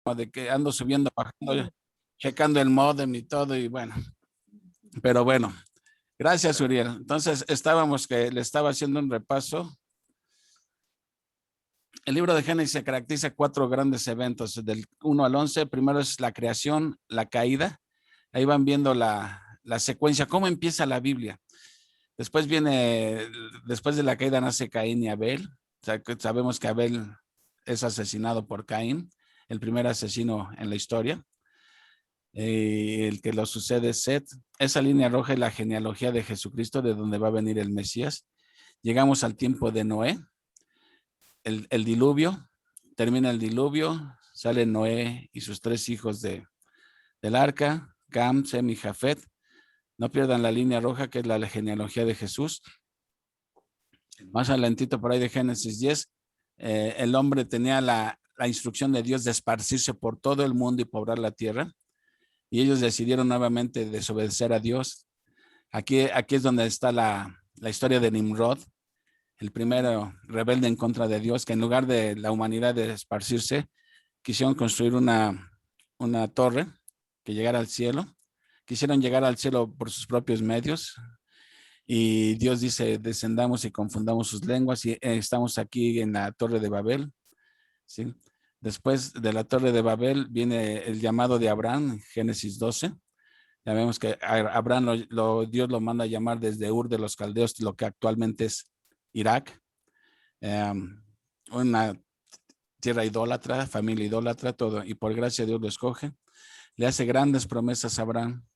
de que ando subiendo, bajando, checando el modem y todo, y bueno, pero bueno, gracias, Uriel. Entonces, estábamos que le estaba haciendo un repaso. El libro de Génesis se caracteriza 4 grandes eventos, del 1 al 11. Primero es la creación, la caída. Ahí van viendo la secuencia, cómo empieza la Biblia. Después después de la caída nace Caín y Abel. O sea, sabemos que Abel es asesinado por Caín, el primer asesino en la historia. El que lo sucede es Set. Esa línea roja es la genealogía de Jesucristo, de donde va a venir el Mesías. Llegamos al tiempo de Noé, el diluvio, termina el diluvio, sale Noé y sus 3 hijos del arca, Cam, Sem y Jafet. No pierdan la línea roja, que es la genealogía de Jesús. Más adelantito por ahí de Génesis 10, el hombre tenía la instrucción de Dios de esparcirse por todo el mundo y poblar la tierra, y ellos decidieron nuevamente desobedecer a Dios. Aquí es donde está la historia de Nimrod, el primero rebelde en contra de Dios, que en lugar de la humanidad de esparcirse, quisieron construir una torre que llegara al cielo. Quisieron llegar al cielo por sus propios medios, y Dios dice: descendamos y confundamos sus lenguas, y estamos aquí en la Torre de Babel, ¿sí? Después de la Torre de Babel viene el llamado de Abraham, Génesis 12. Ya vemos que Abraham Dios lo manda a llamar desde Ur de los Caldeos, lo que actualmente es Irak, una tierra idólatra, familia idólatra, todo, y por gracia Dios lo escoge. Le hace grandes promesas a Abraham.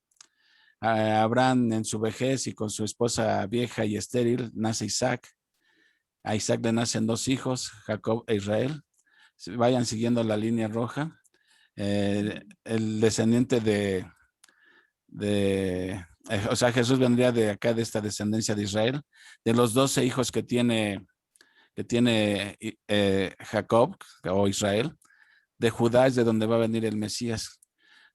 Abraham en su vejez y con su esposa vieja y estéril nace Isaac. A Isaac le nacen 2 hijos, Jacob e Israel. Vayan siguiendo la línea roja. El descendiente o sea, Jesús vendría de acá, de esta descendencia de Israel, de los 12 hijos que tiene Jacob o Israel. De Judá es de donde va a venir el Mesías.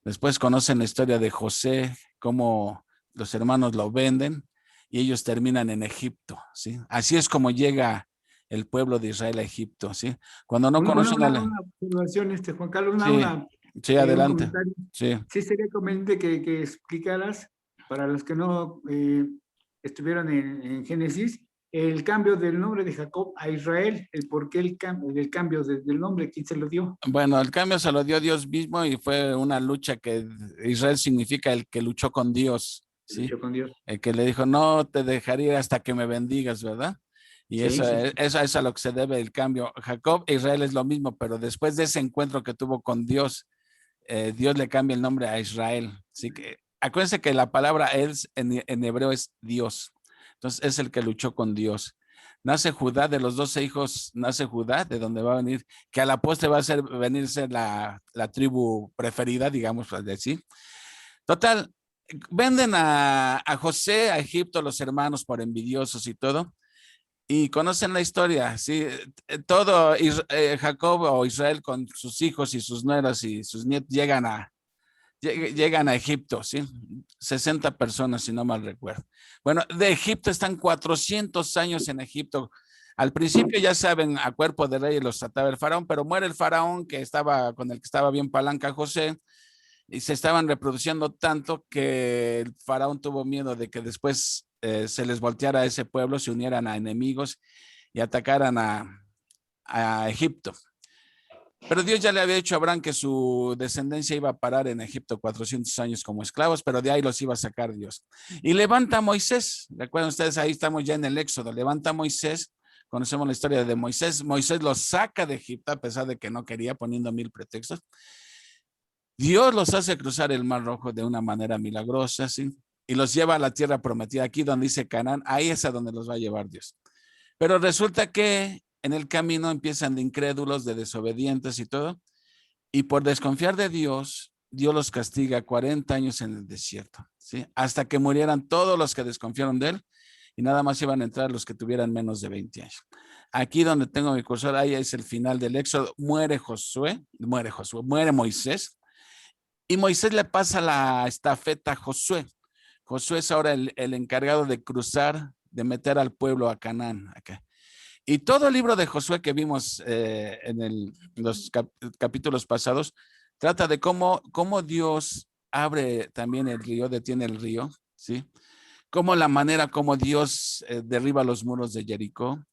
Después conocen la historia de José, cómo los hermanos lo venden y ellos terminan en Egipto, ¿sí? Así es como llega el pueblo de Israel a Egipto, ¿sí? Cuando no conocen a la... Una observación, Juan Carlos, Sí, sí, un adelante. comentario. Sí. Sí, sería conveniente que explicaras, para los que no estuvieron en Génesis, el cambio del nombre de Jacob a Israel, el por qué el cambio del nombre, ¿quién se lo dio? Bueno, el cambio se lo dio Dios mismo, y fue una lucha que Israel significa el que luchó con Dios, ¿sí? Luchó con Dios. El que le dijo: no te dejaré hasta que me bendigas, ¿verdad? Y Sí, sí. eso es a lo que se debe el cambio. Jacob e Israel es lo mismo, pero después de ese encuentro que tuvo con Dios, Dios le cambia el nombre a Israel. Así que acuérdense que la palabra es en hebreo es Dios. Entonces es el que luchó con Dios. Nace Judá, de los 12 hijos nace Judá, de donde va a venir, que a la postre va a venirse la tribu preferida, digamos, pues decir. Total, venden a José a Egipto los hermanos por envidiosos y todo. Y conocen la historia, ¿sí? Todo Jacob o Israel con sus hijos y sus nueras y sus nietos llegan a Egipto, ¿sí? 60 personas, si no mal recuerdo. Bueno, de Egipto están 400 años en Egipto. Al principio, ya saben, a cuerpo de rey los trataba el faraón, pero muere el faraón con el que estaba bien palanca José, y se estaban reproduciendo tanto que el faraón tuvo miedo de que después se les volteara a ese pueblo, se unieran a enemigos y atacaran a Egipto. Pero Dios ya le había dicho a Abraham que su descendencia iba a parar en Egipto 400 años como esclavos, pero de ahí los iba a sacar Dios. Y levanta a Moisés, recuerdan ustedes, ahí estamos ya en el Éxodo, levanta a Moisés, conocemos la historia de Moisés. Moisés los saca de Egipto a pesar de que no quería, poniendo 1000 pretextos. Dios los hace cruzar el Mar Rojo de una manera milagrosa, ¿sí? Y los lleva a la tierra prometida, aquí donde dice Canaán, ahí es a donde los va a llevar Dios. Pero resulta que en el camino empiezan de incrédulos, de desobedientes y todo, y por desconfiar de Dios, Dios los castiga 40 años en el desierto, ¿sí? Hasta que murieran todos los que desconfiaron de él, y nada más iban a entrar los que tuvieran menos de 20 años. Aquí donde tengo mi cursor, ahí es el final del Éxodo. Muere Moisés, y Moisés le pasa la estafeta a Josué. Josué es ahora el encargado de cruzar, de meter al pueblo a Canaán. Acá. Y todo el libro de Josué que vimos en los capítulos pasados Trata de cómo Dios abre también el río, detiene el río, ¿sí? Cómo la manera como Dios derriba los muros de Jericó.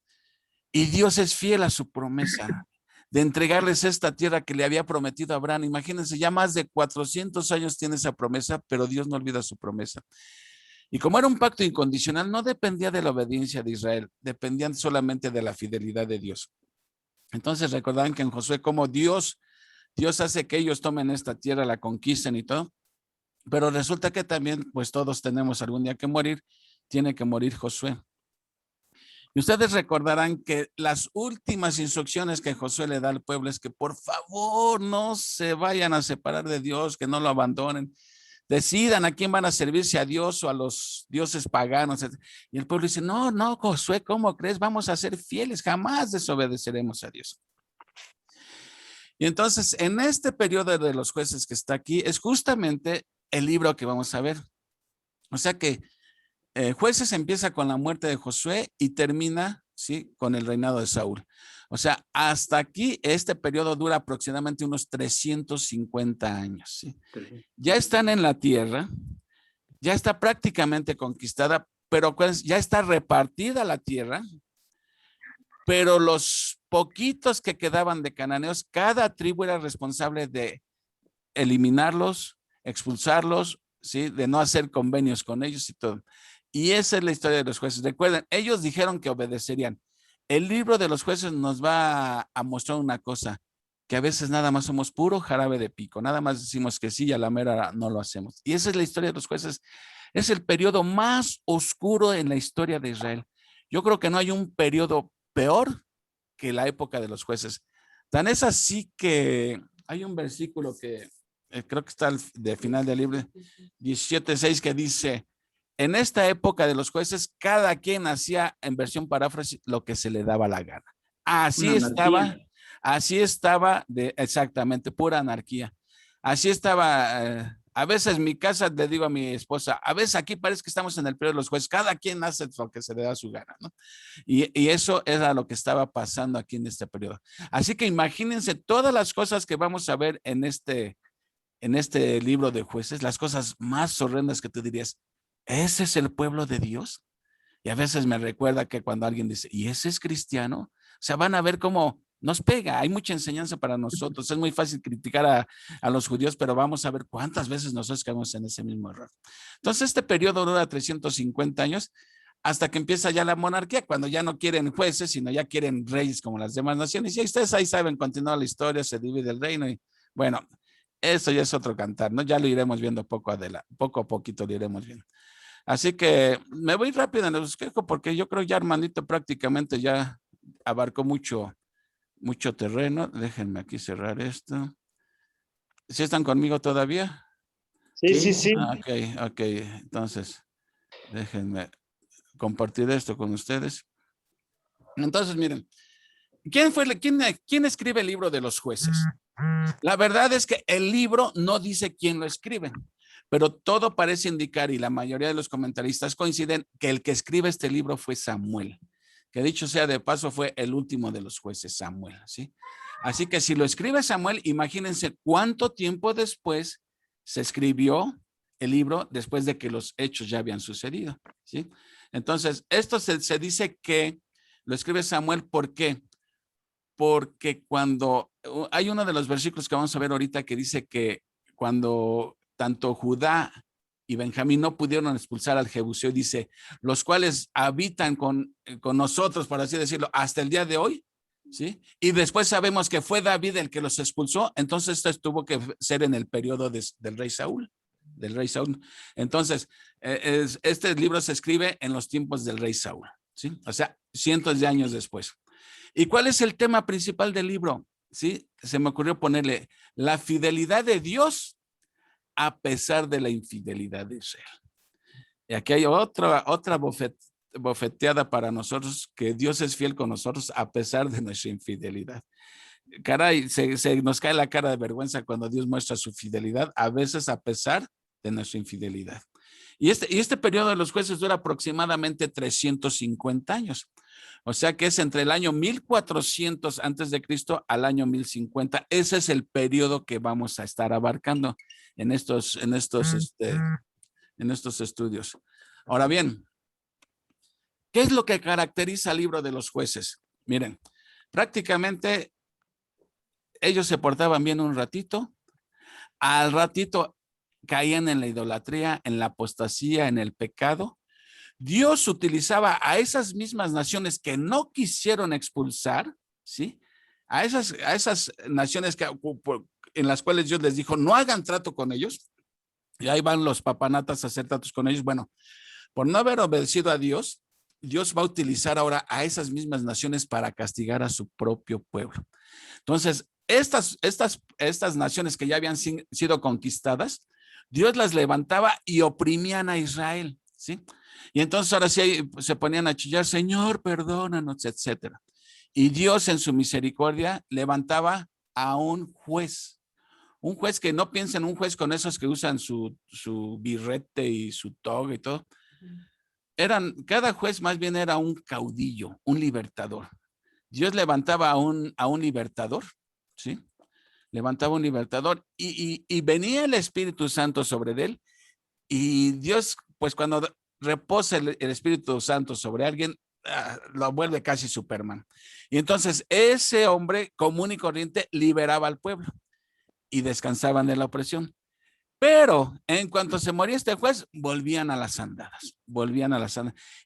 Y Dios es fiel a su promesa de entregarles esta tierra que le había prometido a Abraham. Imagínense, ya más de 400 años tiene esa promesa, pero Dios no olvida su promesa. Y como era un pacto incondicional, no dependía de la obediencia de Israel, dependían solamente de la fidelidad de Dios. Entonces recordaban que en Josué, como Dios hace que ellos tomen esta tierra, la conquisten y todo, pero resulta que también, pues todos tenemos algún día que morir, tiene que morir Josué. Y ustedes recordarán que las últimas instrucciones que Josué le da al pueblo es que por favor no se vayan a separar de Dios, que no lo abandonen. Decidan a quién van a servirse, a Dios o a los dioses paganos. Y el pueblo dice, no, no, Josué, ¿cómo crees? Vamos a ser fieles, jamás desobedeceremos a Dios. Y entonces, en este periodo de los jueces que está aquí, es justamente el libro que vamos a ver. O sea que Jueces empieza con la muerte de Josué y termina, ¿sí?, con el reinado de Saúl. O sea, hasta aquí este periodo dura aproximadamente unos 350 años. ¿Sí? Ya están en la tierra, ya está prácticamente conquistada, pero ya está repartida la tierra, pero los poquitos que quedaban de cananeos, cada tribu era responsable de eliminarlos, expulsarlos, ¿sí?, de no hacer convenios con ellos y todo. Y esa es la historia de los jueces. Recuerden, ellos dijeron que obedecerían. El libro de los jueces nos va a mostrar una cosa, que a veces nada más somos puro jarabe de pico, nada más decimos que sí y a la mera no lo hacemos. Y esa es la historia de los jueces. Es el periodo más oscuro en la historia de Israel. Yo creo que no hay un periodo peor que la época de los jueces. Tan es así que hay un versículo que creo que está de final del libro 17:6 que dice, en esta época de los jueces, cada quien hacía, en versión paráfrasis, lo que se le daba la gana. Así estaba exactamente, pura anarquía. Así estaba, a veces en mi casa le digo a mi esposa, a veces aquí parece que estamos en el periodo de los jueces, cada quien hace lo que se le da su gana, ¿no? Y eso era lo que estaba pasando aquí en este periodo. Así que imagínense todas las cosas que vamos a ver en este libro de jueces, las cosas más horrendas que tú dirías, ¿ese es el pueblo de Dios? Y a veces me recuerda que cuando alguien dice, ¿y ese es cristiano? O sea, van a ver cómo nos pega, hay mucha enseñanza para nosotros, es muy fácil criticar a los judíos, pero vamos a ver cuántas veces nosotros caemos en ese mismo error. Entonces, este periodo dura 350 años hasta que empieza ya la monarquía, cuando ya no quieren jueces, sino ya quieren reyes como las demás naciones. Y ustedes ahí saben, continúa la historia, se divide el reino y bueno, eso ya es otro cantar, ¿no? Ya lo iremos viendo poco a poquito lo iremos viendo. Así que me voy rápido en el bosquejo porque yo creo ya Armandito prácticamente ya abarcó mucho terreno. Déjenme aquí cerrar esto. ¿Sí están conmigo todavía? Sí. Ok. Entonces, déjenme compartir esto con ustedes. Entonces, miren, ¿quién escribe el libro de los jueces? La verdad es que el libro no dice quién lo escribe, pero todo parece indicar, y la mayoría de los comentaristas coinciden, que el que escribe este libro fue Samuel, que dicho sea de paso fue el último de los jueces, Samuel, ¿sí? Así que si lo escribe Samuel, imagínense cuánto tiempo después se escribió el libro después de que los hechos ya habían sucedido, ¿sí? Entonces, esto se dice que lo escribe Samuel, ¿por qué? Porque cuando hay uno de los versículos que vamos a ver ahorita que dice que cuando tanto Judá y Benjamín no pudieron expulsar al Jebuseo, dice, los cuales habitan con nosotros, por así decirlo, hasta el día de hoy, ¿sí? Y después sabemos que fue David el que los expulsó, entonces esto tuvo que ser en el periodo del rey Saúl. Entonces, este libro se escribe en los tiempos del rey Saúl, ¿sí? O sea, cientos de años después. ¿Y cuál es el tema principal del libro? ¿Sí? Se me ocurrió ponerle la fidelidad de Dios a pesar de la infidelidad de Israel. Y aquí hay otra bofeteada para nosotros, que Dios es fiel con nosotros a pesar de nuestra infidelidad. Caray, se nos cae la cara de vergüenza cuando Dios muestra su fidelidad, a veces a pesar de nuestra infidelidad. Y este periodo de los jueces dura aproximadamente 350 años. O sea que es entre el año 1400 antes de Cristo al año 1050. Ese es el periodo que vamos a estar abarcando en estos estudios. Ahora bien, ¿qué es lo que caracteriza al libro de los jueces? Miren, prácticamente ellos se portaban bien un ratito, al ratito caían en la idolatría, en la apostasía, en el pecado. Dios utilizaba a esas mismas naciones que no quisieron expulsar, ¿sí? A esas naciones en las cuales Dios les dijo, no hagan trato con ellos, y ahí van los papanatas a hacer tratos con ellos. Bueno, por no haber obedecido a Dios, Dios va a utilizar ahora a esas mismas naciones para castigar a su propio pueblo. Entonces, estas naciones que ya habían sido conquistadas, Dios las levantaba y oprimían a Israel, ¿sí? Y entonces ahora sí se ponían a chillar, Señor, perdónanos, etcétera. Y Dios en su misericordia levantaba a un juez que no piensa en un juez con esos que usan su birrete y su toga y todo. Cada juez más bien era un caudillo, un libertador. Dios levantaba a un libertador, ¿sí? Levantaba un libertador y venía el Espíritu Santo sobre él. Y Dios, pues cuando reposa el Espíritu Santo sobre alguien, lo vuelve casi Superman. Y entonces ese hombre común y corriente liberaba al pueblo y descansaban de la opresión. Pero en cuanto se moría este juez, volvían a las andadas.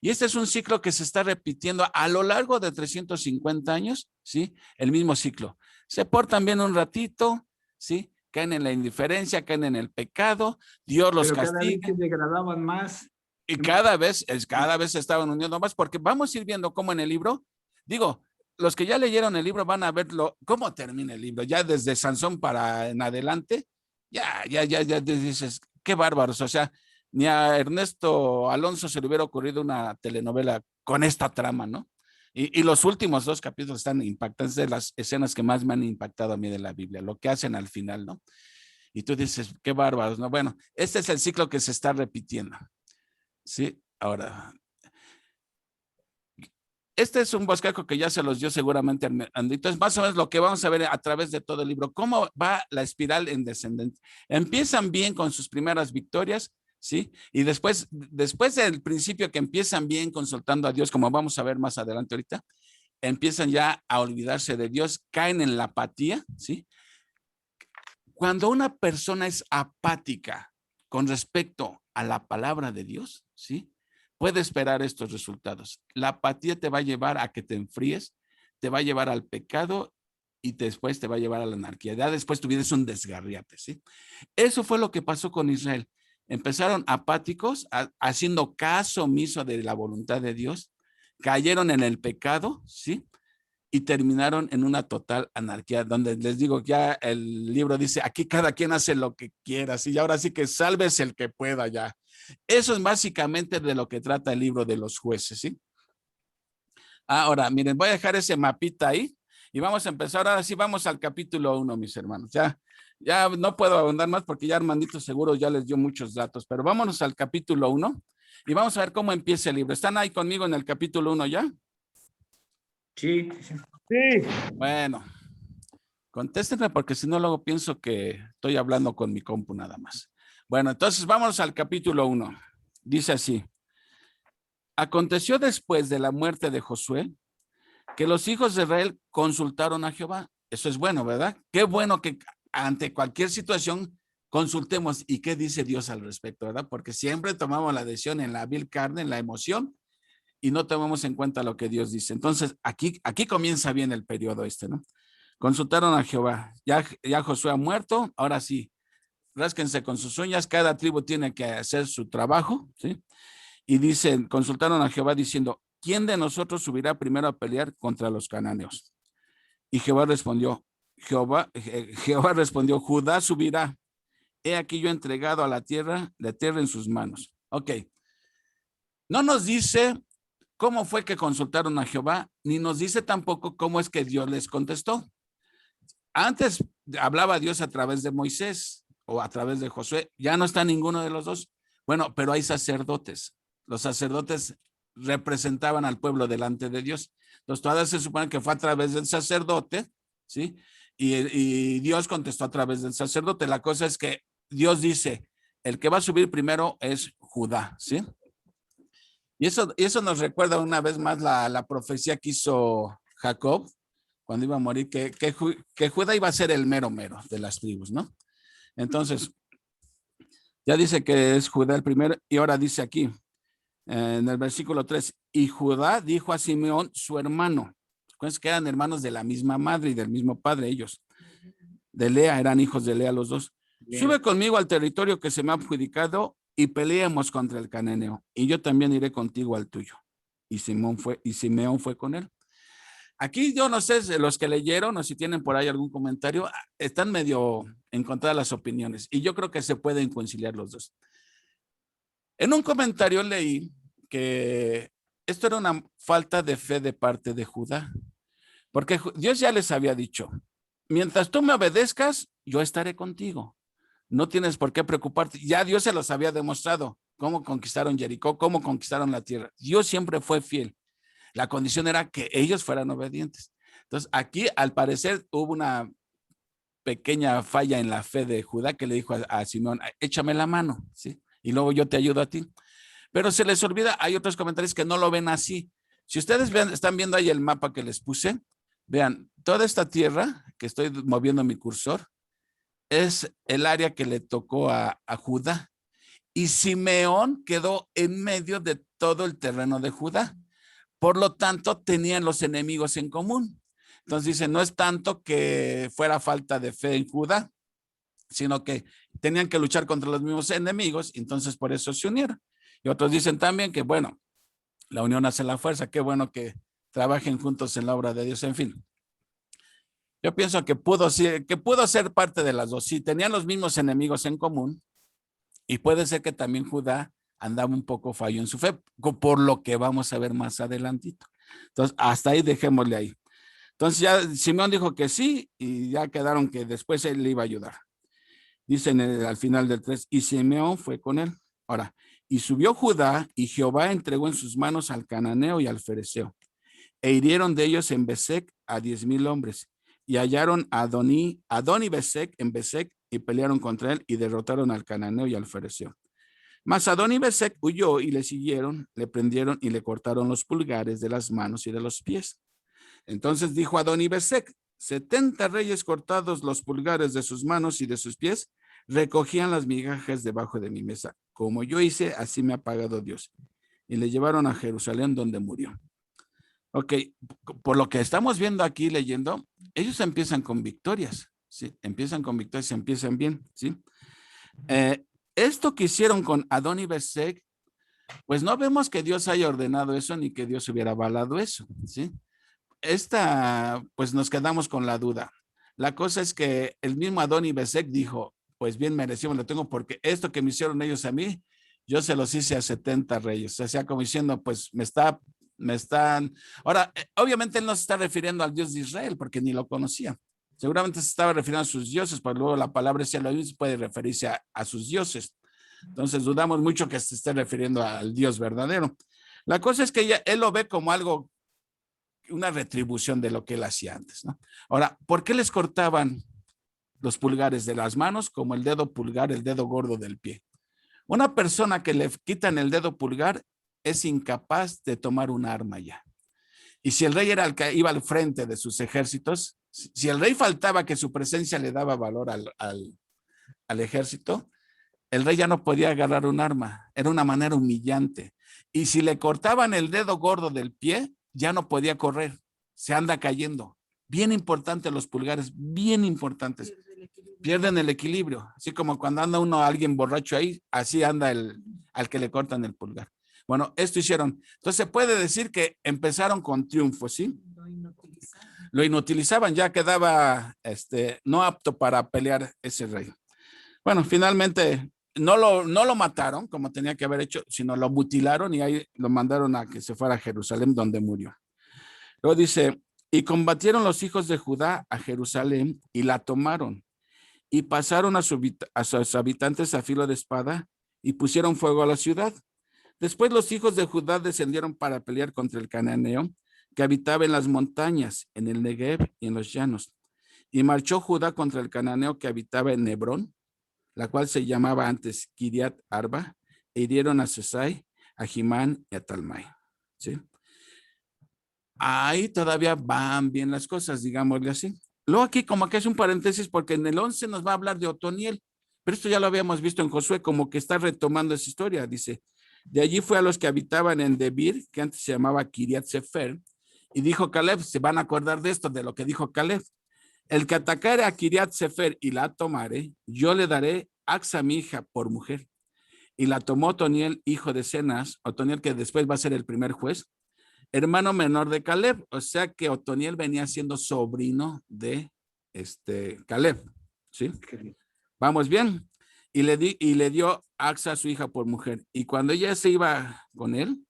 Y este es un ciclo que se está repitiendo a lo largo de 350 años, ¿sí? El mismo ciclo. Se portan bien un ratito, ¿sí? Caen en la indiferencia, caen en el pecado, Dios los castiga. Cada vez se degradaban más. Y cada vez se estaban uniendo más, porque vamos a ir viendo cómo en el libro, digo, los que ya leyeron el libro van a verlo, cómo termina el libro, ya desde Sansón para en adelante, ya dices, qué bárbaros, o sea, ni a Ernesto Alonso se le hubiera ocurrido una telenovela con esta trama, ¿no? Y los últimos 2 capítulos están impactantes, de las escenas que más me han impactado a mí de la Biblia, lo que hacen al final, ¿no? Y tú dices, qué bárbaros, ¿no? Bueno, este es el ciclo que se está repitiendo, ¿sí? Ahora, este es un bosquejo que ya se los dio seguramente Andito. Es más o menos lo que vamos a ver a través de todo el libro. Cómo va la espiral en descendente. Empiezan bien con sus primeras victorias, ¿sí? Y después del principio que empiezan bien consultando a Dios, como vamos a ver más adelante ahorita, empiezan ya a olvidarse de Dios, caen en la apatía, ¿sí? Cuando una persona es apática con respecto a la palabra de Dios, ¿sí? Puede esperar estos resultados. La apatía te va a llevar a que te enfríes, te va a llevar al pecado y después te va a llevar a la anarquía. Ya después tu vida es un desgarriate, ¿sí? Eso fue lo que pasó con Israel. Empezaron apáticos, haciendo caso omiso de la voluntad de Dios, cayeron en el pecado, ¿sí? Y terminaron en una total anarquía, donde les digo, ya el libro dice, aquí cada quien hace lo que quiera, y ahora sí que sálvese el que pueda ya. Eso es básicamente de lo que trata el libro de los jueces, ¿sí? Ahora, miren, voy a dejar ese mapita ahí y vamos a empezar. Ahora sí, vamos al capítulo 1, mis hermanos. Ya no puedo abundar más porque ya Armandito seguro ya les dio muchos datos, pero vámonos al capítulo 1 y vamos a ver cómo empieza el libro. ¿Están ahí conmigo en el capítulo 1 ya? Sí. Bueno, contéstenme porque si no luego pienso que estoy hablando con mi compu nada más. Bueno, entonces vamos al capítulo 1. Dice así. Aconteció después de la muerte de Josué que los hijos de Israel consultaron a Jehová. Eso es bueno, ¿verdad? Qué bueno que ante cualquier situación consultemos y qué dice Dios al respecto, ¿verdad? Porque siempre tomamos la decisión en la vil carne, en la emoción, y no tomamos en cuenta lo que Dios dice. Entonces, aquí comienza bien el periodo este, ¿no? Consultaron a Jehová. Ya Josué ha muerto, ahora sí, rásquense con sus uñas, cada tribu tiene que hacer su trabajo, ¿sí? Y dicen, consultaron a Jehová diciendo, ¿quién de nosotros subirá primero a pelear contra los cananeos? Y Jehová respondió, Jehová respondió, Judá subirá. He aquí yo he entregado a la tierra en sus manos. Ok. No nos dice cómo fue que consultaron a Jehová, ni nos dice tampoco cómo es que Dios les contestó. Antes hablaba Dios a través de Moisés o a través de Josué. Ya no está ninguno de los dos. Bueno, pero hay sacerdotes. Los sacerdotes representaban al pueblo delante de Dios. Entonces, todavía se supone que fue a través del sacerdote, ¿sí? Y Dios contestó a través del sacerdote. La cosa es que Dios dice, el que va a subir primero es Judá, ¿sí? Y eso nos recuerda una vez más la profecía que hizo Jacob cuando iba a morir, que Judá iba a ser el mero mero de las tribus, ¿no? Entonces, ya dice que es Judá el primero, y ahora dice aquí, en el versículo 3, y Judá dijo a Simeón, su hermano, pues que eran hermanos de la misma madre y del mismo padre ellos, de Lea, eran hijos de Lea los dos. Bien. Sube conmigo al territorio que se me ha adjudicado y peleemos contra el cananeo, y yo también iré contigo al tuyo. Y Simeón fue con él. Aquí yo no sé, los que leyeron o si tienen por ahí algún comentario, están medio encontradas las opiniones, y yo creo que se pueden conciliar los dos. En un comentario leí que esto era una falta de fe de parte de Judá, porque Dios ya les había dicho, mientras tú me obedezcas, yo estaré contigo. No tienes por qué preocuparte. Ya Dios se los había demostrado cómo conquistaron Jericó, cómo conquistaron la tierra. Dios siempre fue fiel. La condición era que ellos fueran obedientes. Entonces, aquí, al parecer, hubo una pequeña falla en la fe de Judá que le dijo a Simeón, échame la mano, ¿sí? Y luego yo te ayudo a ti. Pero se les olvida, hay otros comentarios que no lo ven así. Si ustedes están viendo ahí el mapa que les puse, vean, toda esta tierra que estoy moviendo mi cursor es el área que le tocó a Judá. Y Simeón quedó en medio de todo el terreno de Judá. Por lo tanto, tenían los enemigos en común. Entonces dice, no es tanto que fuera falta de fe en Judá, sino que tenían que luchar contra los mismos enemigos, entonces por eso se unieron. Y otros dicen también que, bueno, la unión hace la fuerza, qué bueno que trabajen juntos en la obra de Dios, en fin. Yo pienso que pudo ser parte de las dos. Sí, tenían los mismos enemigos en común, y puede ser que también Judá andaba un poco fallo en su fe, por lo que vamos a ver más adelantito. Entonces, hasta ahí dejémosle ahí. Entonces ya Simeón dijo que sí, y ya quedaron que después él le iba a ayudar. Dicen al final del 3, y Simeón fue con él. Ahora, y subió Judá, y Jehová entregó en sus manos al cananeo y al fereceo, e hirieron de ellos en Besec a 10,000 hombres, y hallaron a Adoni Besec en Besec, y pelearon contra él, y derrotaron al cananeo y al fereceo. Mas Adoni Besec huyó, y le siguieron, le prendieron, y le cortaron los pulgares de las manos y de los pies. Entonces dijo Adoni Besec, 70 reyes cortados los pulgares de sus manos y de sus pies, recogían las migajas debajo de mi mesa. Como yo hice, así me ha pagado Dios. Y le llevaron a Jerusalén, donde murió. Ok, por lo que estamos viendo aquí leyendo, ellos empiezan con victorias, ¿sí? Empiezan con victorias, empiezan bien, ¿sí? Esto que hicieron con Adoni Besec, pues no vemos que Dios haya ordenado eso ni que Dios hubiera avalado eso, ¿sí? Pues nos quedamos con la duda. La cosa es que el mismo Adoni Besec dijo, pues bien merecido me lo tengo, porque esto que me hicieron ellos a mí, yo se los hice a 70 reyes. O sea, como diciendo, pues me están... Ahora, obviamente él no se está refiriendo al Dios de Israel, porque ni lo conocía. Seguramente se estaba refiriendo a sus dioses, pero luego la palabra Elohim puede referirse a sus dioses. Entonces dudamos mucho que se esté refiriendo al Dios verdadero. La cosa es que él lo ve como algo, una retribución de lo que él hacía antes, ¿no? Ahora, ¿por qué les cortaban los pulgares de las manos como el dedo pulgar, el dedo gordo del pie? Una persona que le quitan el dedo pulgar es incapaz de tomar un arma ya. Y si el rey era el que iba al frente de sus ejércitos, si el rey faltaba que su presencia le daba valor al ejército, el rey ya no podía agarrar un arma. Era una manera humillante. Y si le cortaban el dedo gordo del pie, ya no podía correr. Se anda cayendo. Bien importantes los pulgares, bien importantes. Pierden el equilibrio. Así como cuando anda alguien borracho ahí, así anda al que le cortan el pulgar. Bueno, esto hicieron. Entonces se puede decir que empezaron con triunfo, ¿sí? Lo inutilizaban, ya quedaba no apto para pelear ese rey. Bueno, finalmente no lo mataron como tenía que haber hecho, sino lo mutilaron y ahí lo mandaron a que se fuera a Jerusalén, donde murió. Luego dice, y combatieron los hijos de Judá a Jerusalén y la tomaron, y pasaron a sus habitantes a filo de espada y pusieron fuego a la ciudad. Después los hijos de Judá descendieron para pelear contra el cananeo que habitaba en las montañas, en el Negev y en los llanos. Y marchó Judá contra el cananeo que habitaba en Hebrón, la cual se llamaba antes Kiriat Arba, e hirieron a Sesai, a Jimán y a Talmai. ¿Sí? Ahí todavía van bien las cosas, digámosle así. Luego aquí como que es un paréntesis porque en el 11 nos va a hablar de Otoniel, pero esto ya lo habíamos visto en Josué, como que está retomando esa historia. Dice, de allí fue a los que habitaban en Debir, que antes se llamaba Kiriat Sefer, y dijo Caleb, se van a acordar de esto, de lo que dijo Caleb. El que atacare a Kiriat Sefer y la tomare, yo le daré Axa, mi hija, por mujer. Y la tomó Otoniel, hijo de Cenaz, Otoniel que después va a ser el primer juez, hermano menor de Caleb, o sea que Otoniel venía siendo sobrino de Caleb, ¿sí? Vamos bien. Y le dio Axa a su hija por mujer. Y cuando ella se iba con él,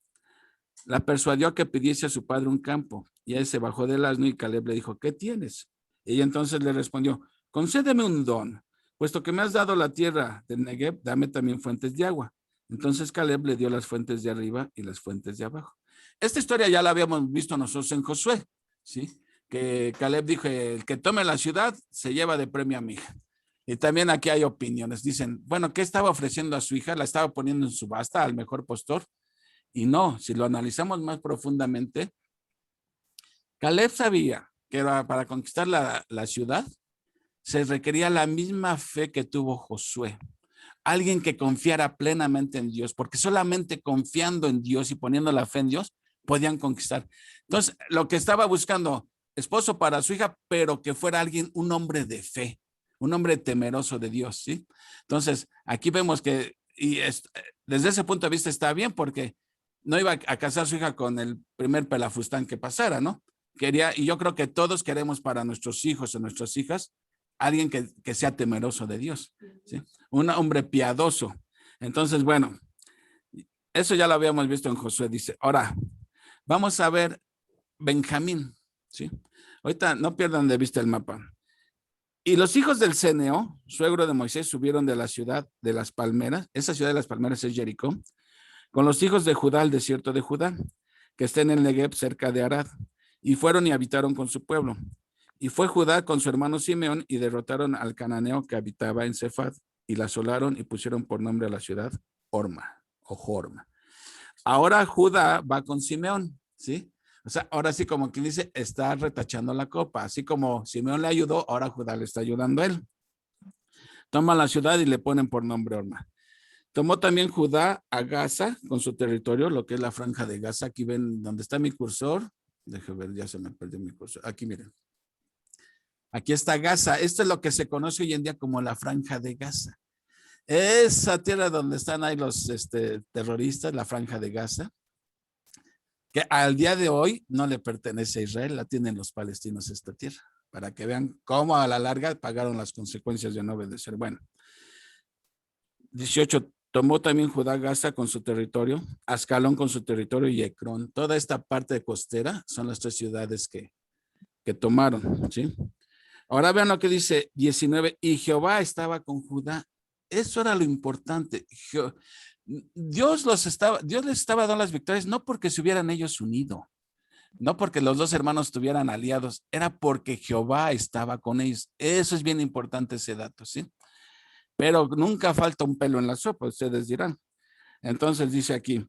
la persuadió a que pidiese a su padre un campo. Y él se bajó del asno y Caleb le dijo, ¿qué tienes? Ella entonces le respondió, concédeme un don, puesto que me has dado la tierra del Negev, dame también fuentes de agua. Entonces Caleb le dio las fuentes de arriba y las fuentes de abajo. Esta historia ya la habíamos visto nosotros en Josué, ¿sí? Que Caleb dijo, el que tome la ciudad se lleva de premio a mi hija. Y también aquí hay opiniones. Dicen, bueno, ¿qué estaba ofreciendo a su hija? La estaba poniendo en subasta al mejor postor. Y no, si lo analizamos más profundamente, Caleb sabía que para conquistar la ciudad se requería la misma fe que tuvo Josué. Alguien que confiara plenamente en Dios, porque solamente confiando en Dios y poniendo la fe en Dios podían conquistar. Entonces, lo que estaba buscando, esposo para su hija, pero que fuera alguien, un hombre de fe, un hombre temeroso de Dios, ¿sí? Entonces, aquí vemos que, desde ese punto de vista está bien, porque no iba a casar su hija con el primer pelafustán que pasara, ¿no? Quería, y yo creo que todos queremos para nuestros hijos o nuestras hijas, alguien que sea temeroso de Dios, ¿sí? Un hombre piadoso. Entonces, bueno, eso ya lo habíamos visto en Josué, dice. Ahora, vamos a ver Benjamín, ¿sí? Ahorita no pierdan de vista el mapa. Y los hijos del Ceneo, suegro de Moisés, subieron de la ciudad de las palmeras. Esa ciudad de las palmeras es Jericó, con los hijos de Judá al desierto de Judá, que está en el Negev cerca de Arad, y fueron y habitaron con su pueblo. Y fue Judá con su hermano Simeón y derrotaron al cananeo que habitaba en Cefad y la asolaron y pusieron por nombre a la ciudad Horma o Jorma. Ahora Judá va con Simeón, ¿sí? O sea, ahora sí como quien dice, está retachando la copa. Así como Simeón le ayudó, ahora Judá le está ayudando a él. Toma la ciudad y le ponen por nombre Horma. Tomó también Judá a Gaza con su territorio, lo que es la franja de Gaza. Aquí ven donde está mi cursor. Déjenme ver, ya se me perdió mi cursor. Aquí miren. Aquí está Gaza. Esto es lo que se conoce hoy en día como la franja de Gaza. Esa tierra donde están ahí los terroristas, la franja de Gaza, que al día de hoy no le pertenece a Israel, la tienen los palestinos esta tierra, para que vean cómo a la larga pagaron las consecuencias de no obedecer. Bueno, 18, tomó también Judá Gaza con su territorio, Ascalón con su territorio y Ecrón. Toda esta parte costera son las tres ciudades que tomaron, ¿sí? Ahora vean lo que dice 19, y Jehová estaba con Judá. Eso era lo importante. Dios les estaba dando las victorias, no porque se hubieran ellos unido, no porque los dos hermanos estuvieran aliados, era porque Jehová estaba con ellos. Eso es bien importante, ese dato, ¿sí? Pero nunca falta un pelo en la sopa, ustedes dirán. Entonces dice aquí,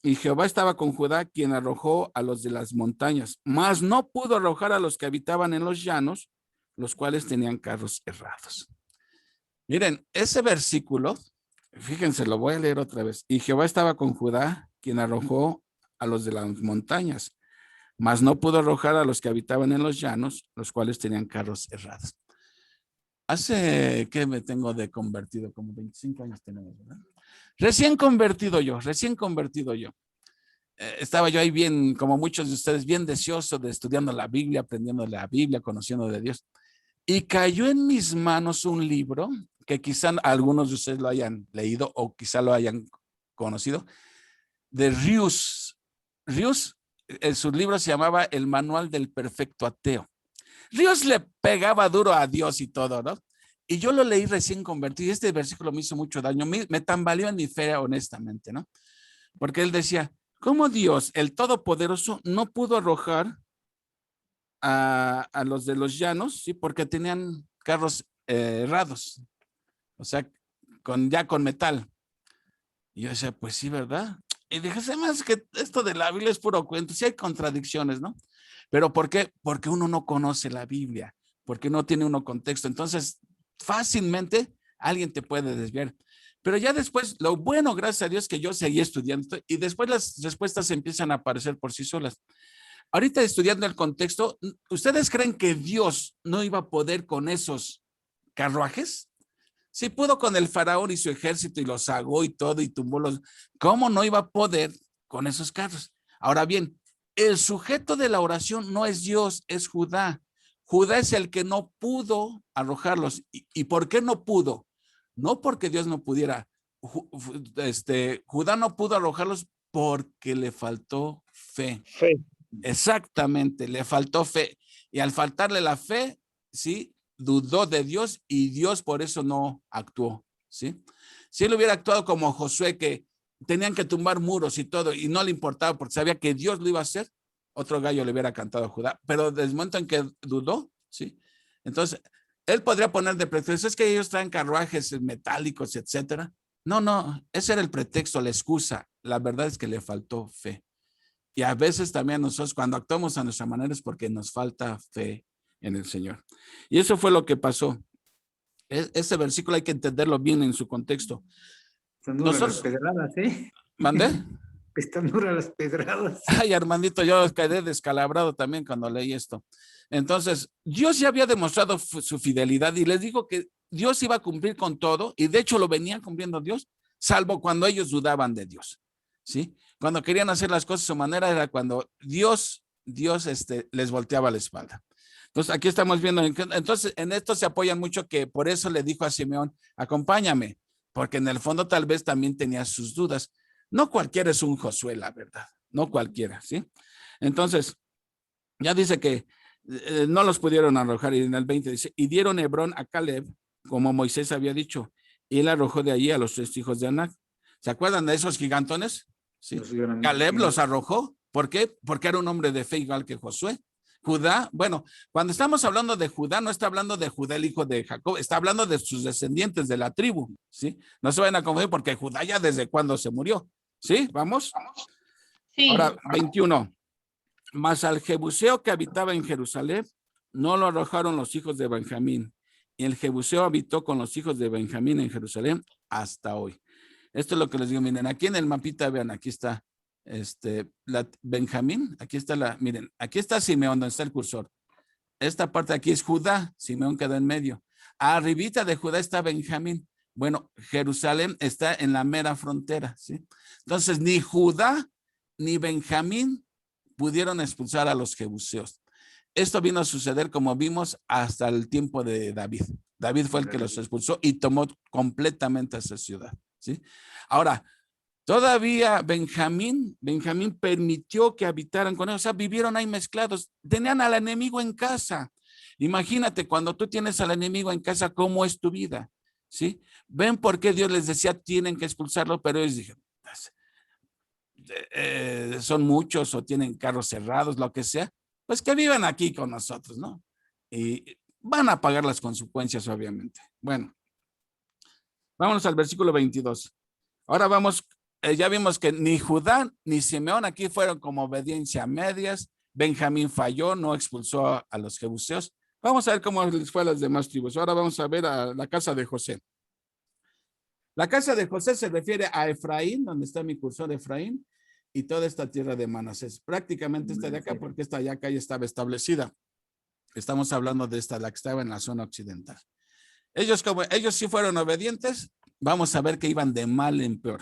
y Jehová estaba con Judá, quien arrojó a los de las montañas, mas no pudo arrojar a los que habitaban en los llanos, los cuales tenían carros errados. Miren, ese versículo, fíjense, lo voy a leer otra vez. Y Jehová estaba con Judá, quien arrojó a los de las montañas, mas no pudo arrojar a los que habitaban en los llanos, los cuales tenían carros errados. Hace que me tengo de convertido, como 25 años tenemos, ¿verdad? Recién convertido yo. Estaba yo ahí bien, como muchos de ustedes, bien deseoso de estudiando la Biblia, aprendiendo la Biblia, conociendo de Dios. Y cayó en mis manos un libro que quizá algunos de ustedes lo hayan leído o quizá lo hayan conocido, de Rius. Rius, su libro se llamaba El Manual del Perfecto Ateo. Rius le pegaba duro a Dios y todo, ¿no? Y yo lo leí recién convertido y este versículo me hizo mucho daño, me tambaleó en mi fe, honestamente, ¿no? porque él decía, ¿cómo Dios, el Todopoderoso, no pudo arrojar a los de los llanos? Sí, porque tenían carros errados, o sea, ya con metal. Y yo decía, pues sí, ¿verdad? Y dije, además que esto de la Biblia es puro cuento, sí hay contradicciones, ¿no? ¿Pero por qué? Porque uno no conoce la Biblia, porque no tiene uno contexto. Entonces, fácilmente alguien te puede desviar. Pero ya después, lo bueno, gracias a Dios, que yo seguí estudiando y después las respuestas empiezan a aparecer por sí solas. Ahorita estudiando el contexto, ¿ustedes creen que Dios no iba a poder con esos carruajes? Sí pudo con el faraón y su ejército y los sacó y todo y tumbó los. ¿Cómo no iba a poder con esos carros? Ahora bien, el sujeto de la oración no es Dios, es Judá. Judá es el que no pudo arrojarlos. ¿Y por qué no pudo? No porque Dios no pudiera. Judá no pudo arrojarlos porque le faltó fe. Fe. Exactamente, le faltó fe. Y al faltarle la fe, sí, dudó de Dios y Dios por eso no actuó, ¿sí? Si él hubiera actuado como Josué, que tenían que tumbar muros y todo, y no le importaba porque sabía que Dios lo iba a hacer, otro gallo le hubiera cantado a Judá. Pero desde el momento en que dudó, ¿sí? Entonces, él podría poner de pretexto, es que ellos traen carruajes metálicos, etcétera. No, no, ese era el pretexto, la excusa. La verdad es que le faltó fe. Y a veces también nosotros cuando actuamos a nuestra manera es porque nos falta fe en el Señor. Y eso fue lo que pasó. Este versículo hay que entenderlo bien en su contexto. Están duras las pedradas, ¿eh? ¿Mandé? Están duras las pedradas. Ay, Armandito, yo quedé descalabrado también cuando leí esto. Entonces, Dios ya había demostrado su fidelidad y les dijo que Dios iba a cumplir con todo y de hecho lo venía cumpliendo Dios, salvo cuando ellos dudaban de Dios, ¿sí? Cuando querían hacer las cosas a su manera era cuando Dios les volteaba la espalda. Entonces, aquí estamos viendo, entonces en esto se apoyan mucho que por eso le dijo a Simeón, acompáñame, porque en el fondo tal vez también tenía sus dudas. No cualquiera es un Josué, la verdad, no cualquiera, ¿sí? Entonces, ya dice que no los pudieron arrojar, y en el 20 dice, y dieron Hebrón a Caleb, como Moisés había dicho, y él arrojó de allí a los 3 hijos de Anac. ¿Se acuerdan de esos gigantones? Sí. Caleb los arrojó. ¿Por qué? Porque era un hombre de fe igual que Josué. Judá, bueno, cuando estamos hablando de Judá, no está hablando de Judá, el hijo de Jacob, está hablando de sus descendientes de la tribu, ¿sí? No se vayan a confundir porque Judá ya desde cuando se murió, ¿sí? ¿Vamos? Sí. Ahora, 21. Mas al jebuseo que habitaba en Jerusalén, no lo arrojaron los hijos de Benjamín. Y el jebuseo habitó con los hijos de Benjamín en Jerusalén hasta hoy. Esto es lo que les digo, miren, aquí en el mapita, vean, aquí está Benjamín, aquí está miren, aquí está Simeón, donde está el cursor. Esta parte de aquí es Judá, Simeón quedó en medio. Arribita de Judá está Benjamín. Bueno, Jerusalén está en la mera frontera, ¿sí? Entonces, ni Judá ni Benjamín pudieron expulsar a los jebuseos. Esto vino a suceder, como vimos, hasta el tiempo de David. David fue el que los expulsó y tomó completamente esa ciudad, ¿sí? Ahora, todavía Benjamín permitió que habitaran con ellos, o sea, vivieron ahí mezclados, tenían al enemigo en casa. Imagínate cuando tú tienes al enemigo en casa, ¿cómo es tu vida? ¿Sí? ¿Ven por qué Dios les decía tienen que expulsarlo? Pero ellos dijeron, son muchos o tienen carros cerrados, lo que sea, pues que vivan aquí con nosotros, ¿no? Y van a pagar las consecuencias, obviamente. Bueno, vámonos al versículo 22. Ahora vamos, ya vimos que ni Judá ni Simeón aquí fueron como obediencia a medias. Benjamín falló, no expulsó a los jebuseos. Vamos a ver cómo les fue a las demás tribus. Ahora vamos a ver a la casa de José. La casa de José se refiere a Efraín, donde está mi cursor Efraín, y toda esta tierra de Manasés. Prácticamente esta de acá, porque esta de acá ya estaba establecida. Estamos hablando de esta, la que estaba en la zona occidental. Ellos sí fueron obedientes, vamos a ver que iban de mal en peor.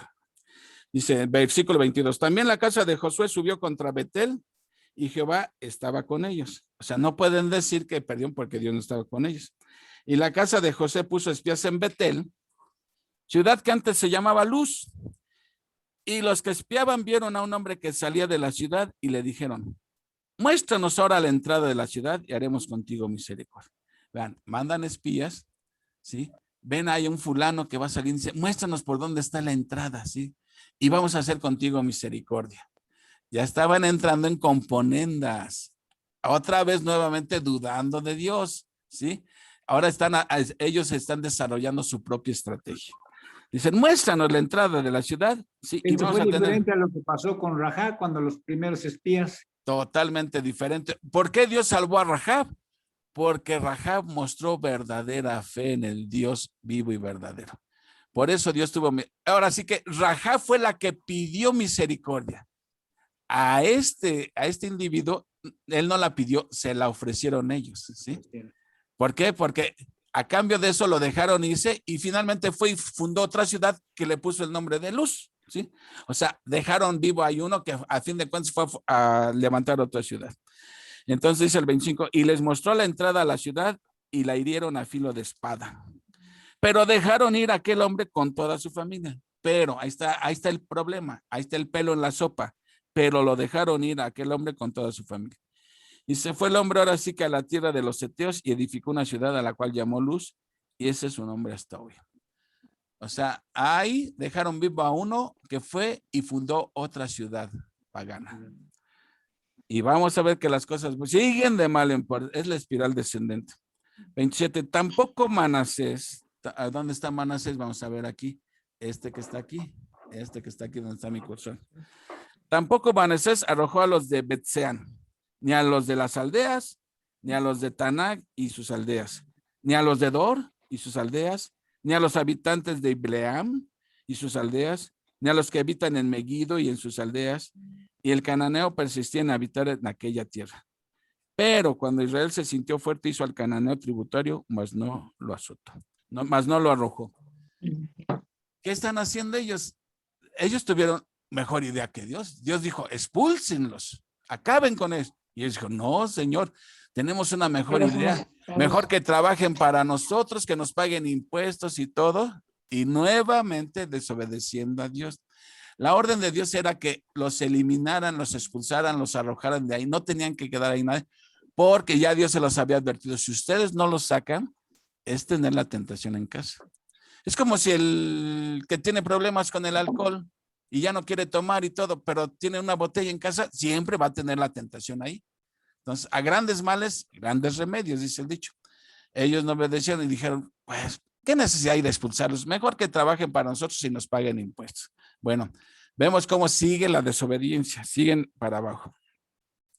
Dice, versículo 22, también la casa de Josué subió contra Betel y Jehová estaba con ellos. O sea, no pueden decir que perdieron porque Dios no estaba con ellos. Y la casa de José puso espías en Betel, ciudad que antes se llamaba Luz. Y los que espiaban vieron a un hombre que salía de la ciudad y le dijeron, muéstranos ahora la entrada de la ciudad y haremos contigo misericordia. Vean, mandan espías, ¿sí? Ven, hay un fulano que va a salir y dice, muéstranos por dónde está la entrada, ¿sí? y vamos a hacer contigo misericordia. Ya estaban entrando en componendas, otra vez nuevamente dudando de Dios, ¿sí? Ahora ellos están desarrollando su propia estrategia. Dicen, muéstranos la entrada de la ciudad, sí, y Esto vamos fue a tener diferente a lo que pasó con Rahab cuando los primeros espías. totalmente diferente. ¿Por qué Dios salvó a Rahab? Porque Rahab mostró verdadera fe en el Dios vivo y verdadero. Por eso Dios tuvo... Ahora sí que Rahab fue la que pidió misericordia. A este individuo, él no la pidió, se la ofrecieron ellos, ¿sí? ¿Por qué? Porque a cambio de eso lo dejaron irse y finalmente fue y fundó otra ciudad que le puso el nombre de Luz, ¿sí? O sea, dejaron vivo a uno que a fin de cuentas fue a levantar otra ciudad. Entonces dice el 25, y les mostró la entrada a la ciudad y la hirieron a filo de espada. Pero dejaron ir a aquel hombre con toda su familia. Pero ahí está el problema, ahí está el pelo en la sopa. Pero lo dejaron ir a aquel hombre con toda su familia. Y se fue el hombre ahora sí que a la tierra de los Eteos y edificó una ciudad a la cual llamó Luz, y ese es su nombre hasta hoy. O sea, ahí dejaron vivo a uno que fue y fundó otra ciudad pagana. Y vamos a ver que las cosas siguen de mal en peor. Es la espiral descendente. 27. Tampoco Manasés. ¿Dónde está Manasés? Vamos a ver aquí. Este que está aquí. Este que está aquí donde está mi cursor. Tampoco Manasés arrojó a los de Betseán, ni a los de las aldeas, ni a los de Tanac y sus aldeas, ni a los de Dor y sus aldeas, ni a los habitantes de Ibleam y sus aldeas, ni a los que habitan en Megiddo y en sus aldeas. Y el cananeo persistía en habitar en aquella tierra. Pero cuando Israel se sintió fuerte, hizo al cananeo tributario, mas no lo azotó, mas no lo arrojó. ¿Qué están haciendo ellos? Ellos tuvieron mejor idea que Dios. Dios dijo, expúlsenlos, acaben con eso. Y ellos dijo, no, Señor, tenemos una mejor idea. Mejor que trabajen para nosotros, que nos paguen impuestos y todo. Y nuevamente desobedeciendo a Dios. La orden de Dios era que los eliminaran, los expulsaran, los arrojaran de ahí. No tenían que quedar ahí nadie, porque ya Dios se los había advertido. Si ustedes no los sacan, es tener la tentación en casa. Es como si el que tiene problemas con el alcohol y ya no quiere tomar y todo, pero tiene una botella en casa, siempre va a tener la tentación ahí. Entonces, a grandes males, grandes remedios, dice el dicho. Ellos no obedecieron y dijeron, pues, ¿qué necesidad hay de expulsarlos? Mejor que trabajen para nosotros y nos paguen impuestos. Bueno, vemos cómo sigue la desobediencia, siguen para abajo.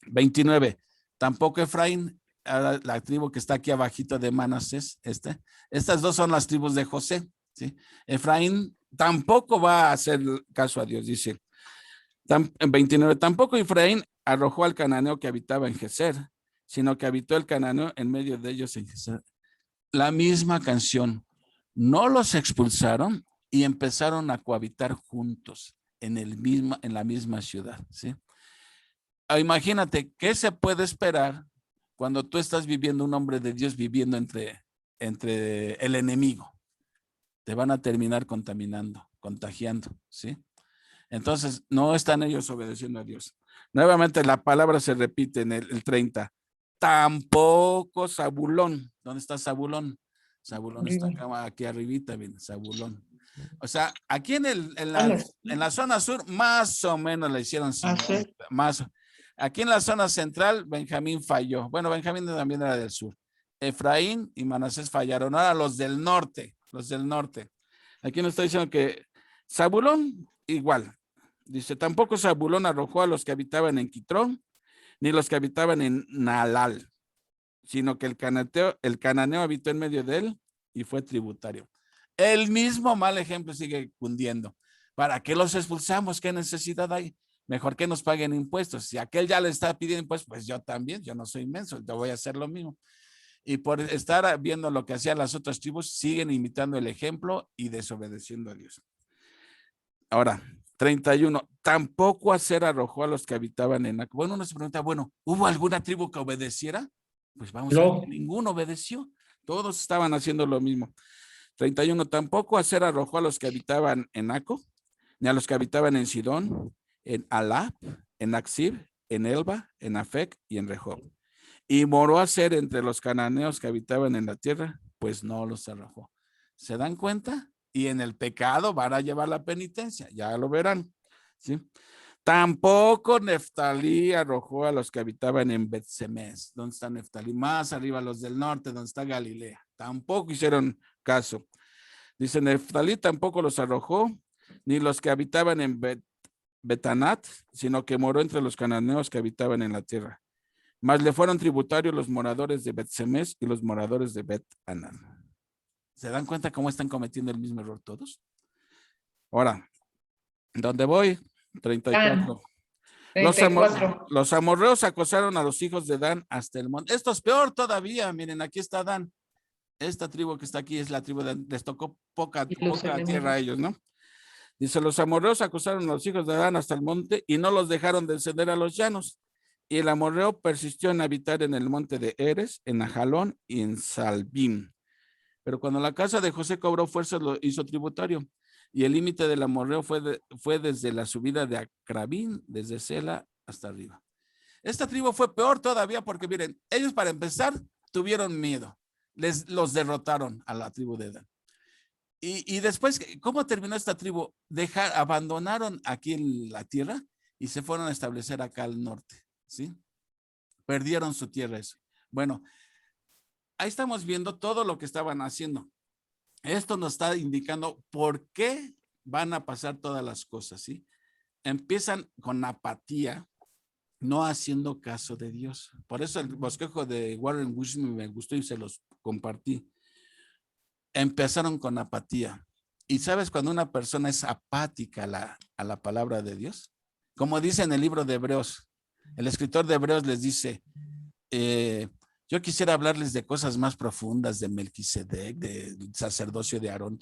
29. Tampoco Efraín, la tribu que está aquí abajito de Manasés, estas dos son las tribus de José, ¿sí? Efraín tampoco va a hacer caso a Dios, dice. 29. Tampoco Efraín arrojó al cananeo que habitaba en Geser, sino que habitó el cananeo en medio de ellos en Geser. La misma canción. No los expulsaron y empezaron a cohabitar juntos en la misma ciudad, ¿sí? Imagínate, ¿qué se puede esperar cuando tú estás viviendo un hombre de Dios viviendo entre el enemigo? Te van a terminar contaminando, contagiando, ¿sí? Entonces, no están ellos obedeciendo a Dios. Nuevamente la palabra se repite en el 30. Tampoco Zabulón. ¿Dónde está Zabulón? Zabulón está acá, aquí arribita, bien, Zabulón. O sea, aquí en la zona sur, más o menos le hicieron más. Aquí en la zona central, Benjamín falló. Bueno, Benjamín también era del sur. Efraín y Manasés fallaron. Ahora los del norte. Aquí nos está diciendo que Zabulón igual. Dice, tampoco Zabulón arrojó a los que habitaban en Quitrón, ni los que habitaban en Naalal, sino que el cananeo habitó en medio de él y fue tributario. El mismo mal ejemplo sigue cundiendo. ¿Para qué los expulsamos? ¿Qué necesidad hay? Mejor que nos paguen impuestos. Si aquel ya le está pidiendo impuestos, pues yo también, yo no soy inmenso, yo voy a hacer lo mismo. Y por estar viendo lo que hacían las otras tribus, siguen imitando el ejemplo y desobedeciendo a Dios. Ahora, 31. Tampoco Aser arrojó a los que habitaban en Ac. Bueno, uno se pregunta, bueno, ¿hubo alguna tribu que obedeciera? Pues vamos a ver, ninguno obedeció. Todos estaban haciendo lo mismo. 31. Tampoco Aser arrojó a los que habitaban en Aco, ni a los que habitaban en Sidón, en Alab, en Aksib, en Elba, en Afec y en Rehob. Y moró Aser entre los cananeos que habitaban en la tierra, pues no los arrojó. ¿Se dan cuenta? y en el pecado van a llevar la penitencia, ya lo verán, ¿sí? Tampoco Neftalí arrojó a los que habitaban en Bet-Semes. ¿Dónde está Neftalí? Más arriba, los del norte, donde está Galilea. Tampoco hicieron caso. Dice, Neftalí tampoco los arrojó, ni los que habitaban en Betanat, sino que moró entre los cananeos que habitaban en la tierra. Mas le fueron tributarios los moradores de Bet-Semes y los moradores de Bet-Anat. ¿Se dan cuenta cómo están cometiendo el mismo error todos? Ahora, ¿dónde voy? 34. Los amorreos acosaron a los hijos de Dan hasta el monte. Esto es peor todavía. Miren, aquí está Dan. Esta tribu que está aquí es la tribu de Dan. Les tocó poca tierra a ellos, ¿no? Dice, los amorreos acosaron a los hijos de Dan hasta el monte y no los dejaron descender a los llanos. Y el amorreo persistió en habitar en el monte de Eres, en Ajalón y en Salbim. Pero cuando la casa de José cobró fuerza, lo hizo tributario. Y el límite del amorreo fue desde la subida de Acrabín, desde Sela hasta arriba. Esta tribu fue peor todavía porque, miren, ellos para empezar tuvieron miedo. Los derrotaron a la tribu de Dan. Y después, ¿cómo terminó esta tribu? Abandonaron aquí en la tierra y se fueron a establecer acá al norte, ¿sí? Perdieron su tierra eso. Bueno, ahí estamos viendo todo lo que estaban haciendo. Esto nos está indicando por qué van a pasar todas las cosas, ¿sí? Empiezan con apatía, no haciendo caso de Dios. Por eso el bosquejo de Warren Wiersbe me gustó y se los compartí. Empezaron con apatía. ¿Y sabes cuando una persona es apática a la palabra de Dios? Como dice en el libro de Hebreos, el escritor de Hebreos les dice, yo quisiera hablarles de cosas más profundas de Melquisedec, del sacerdocio de Aarón,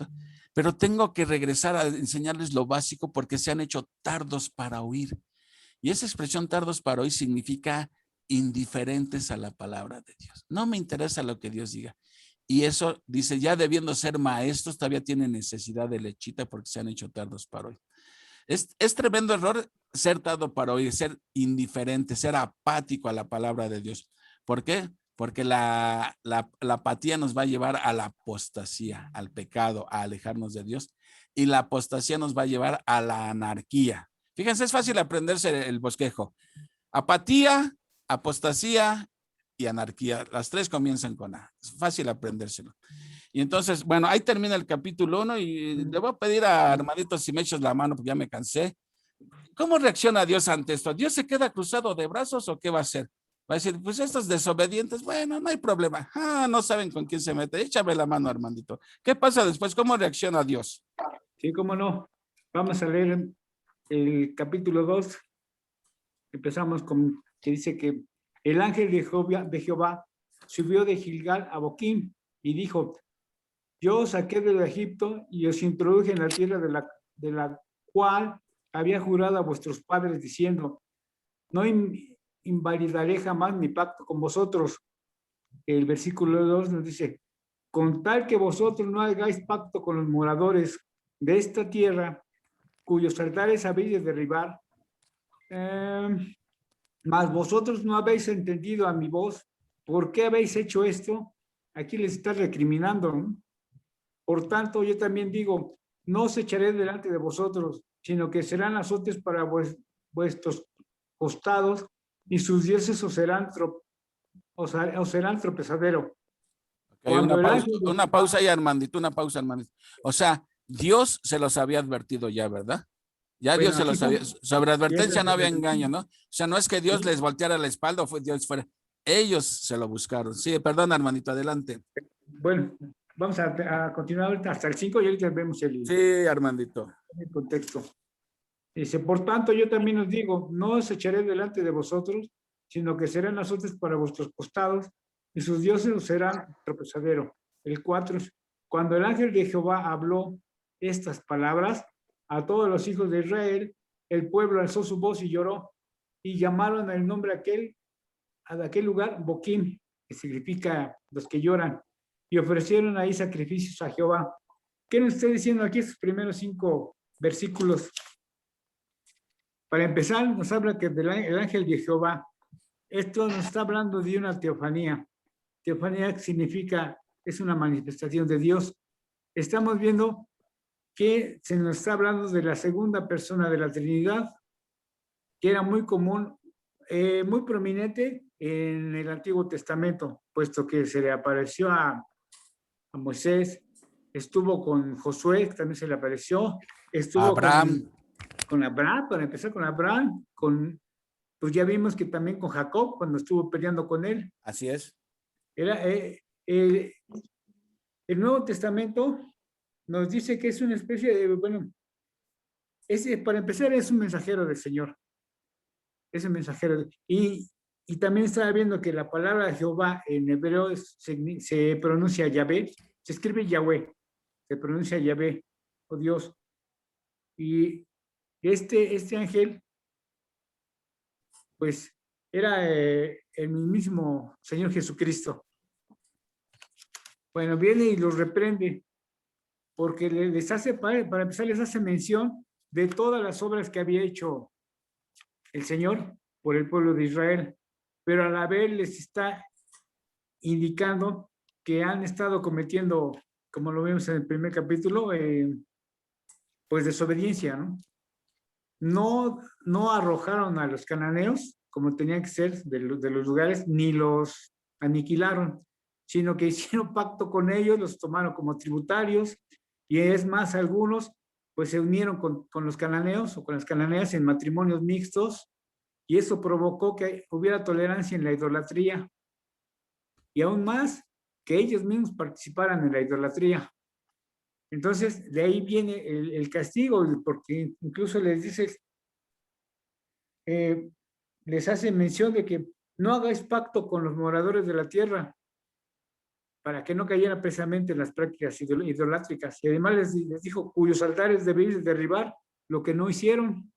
pero tengo que regresar a enseñarles lo básico porque se han hecho tardos para oír. Y esa expresión tardos para oír significa indiferentes a la palabra de Dios. No me interesa lo que Dios diga. Y eso dice, ya debiendo ser maestros, todavía tienen necesidad de lechita porque se han hecho tardos para oír. Es tremendo error ser tardo para oír, ser indiferente, ser apático a la palabra de Dios. ¿Por qué? Porque la apatía nos va a llevar a la apostasía, al pecado, a alejarnos de Dios. Y la apostasía nos va a llevar a la anarquía. Fíjense, es fácil aprenderse el bosquejo. Apatía, apostasía y anarquía. Las tres comienzan con A. Es fácil aprendérselo. Y entonces, bueno, ahí termina el capítulo 1 y le voy a pedir a Armadito si me echas la mano porque ya me cansé. ¿Cómo reacciona Dios ante esto? ¿Dios se queda cruzado de brazos o qué va a hacer? Va a decir, pues estos desobedientes, bueno, no hay problema. No saben con quién se mete. Échame la mano, Armandito. ¿Qué pasa después? ¿Cómo reacciona Dios? Sí, cómo no. Vamos a leer el capítulo 2. Empezamos con que dice que el ángel de Jehová subió de Gilgal a Boquim y dijo, yo os saqué de Egipto y os introduje en la tierra de la cual había jurado a vuestros padres diciendo, no invalidaré jamás mi pacto con vosotros. El versículo 2 nos dice, con tal que vosotros no hagáis pacto con los moradores de esta tierra, cuyos altares habéis de derribar, mas vosotros no habéis entendido a mi voz. ¿Por qué habéis hecho esto? Aquí les está recriminando, ¿no? Por tanto, yo también digo, no os echaré delante de vosotros, sino que serán azotes para vuestros costados y sus dioses os serán tropezadero. Okay, una pausa ahí, Armandito, una pausa, Armandito. O sea, Dios se los había advertido ya, ¿verdad? Ya bueno, Dios se los había, sobre advertencia no había engaño, ¿no? O sea, no es que Dios les volteara la espalda o fue Dios fuera. Ellos se lo buscaron. Sí, perdón, Armandito, adelante. Bueno, vamos a continuar hasta el 5 y ahorita vemos sí, Armandito. El contexto. Dice, por tanto, yo también os digo, no os echaré delante de vosotros, sino que serán azotes para vuestros costados y sus dioses os serán tropezadero. El 4, cuando el ángel de Jehová habló estas palabras a todos los hijos de Israel, el pueblo alzó su voz y lloró, y llamaron el nombre a aquel lugar Boquim, que significa los que lloran, y ofrecieron ahí sacrificios a Jehová. ¿Qué nos está diciendo aquí estos primeros 5 versículos? Para empezar, nos habla que el ángel de Jehová, esto nos está hablando de una teofanía. Teofanía significa, es una manifestación de Dios. Estamos viendo que se nos está hablando de la segunda persona de la Trinidad, que era muy común, muy prominente en el Antiguo Testamento, puesto que se le apareció a Moisés, estuvo con Josué, también se le apareció, estuvo Abraham. con Abraham, para empezar con Abraham, pues ya vimos que también con Jacob, cuando estuvo peleando con él. Así es. Era, el Nuevo Testamento nos dice que es una especie de, bueno, para empezar es un mensajero del Señor. Es un mensajero. Y también estaba viendo que la palabra Jehová en hebreo se pronuncia Yahvé, se escribe Yahweh, se pronuncia Yahvé, o Dios. Y este ángel, pues, era el mismo Señor Jesucristo. Bueno, viene y los reprende, porque les hace, para empezar, les hace mención de todas las obras que había hecho el Señor por el pueblo de Israel, pero a la vez les está indicando que han estado cometiendo, como lo vemos en el primer capítulo, pues desobediencia, ¿no? No arrojaron a los cananeos como tenían que ser de los lugares, ni los aniquilaron, sino que hicieron pacto con ellos, los tomaron como tributarios, y es más, algunos pues se unieron con los cananeos o con las cananeas en matrimonios mixtos, y eso provocó que hubiera tolerancia en la idolatría, y aún más, que ellos mismos participaran en la idolatría. Entonces, de ahí viene el castigo, porque incluso les dice, les hace mención de que no hagáis pacto con los moradores de la tierra, para que no cayera precisamente en las prácticas idolátricas. Y además les dijo, cuyos altares debéis derribar, lo que no hicieron.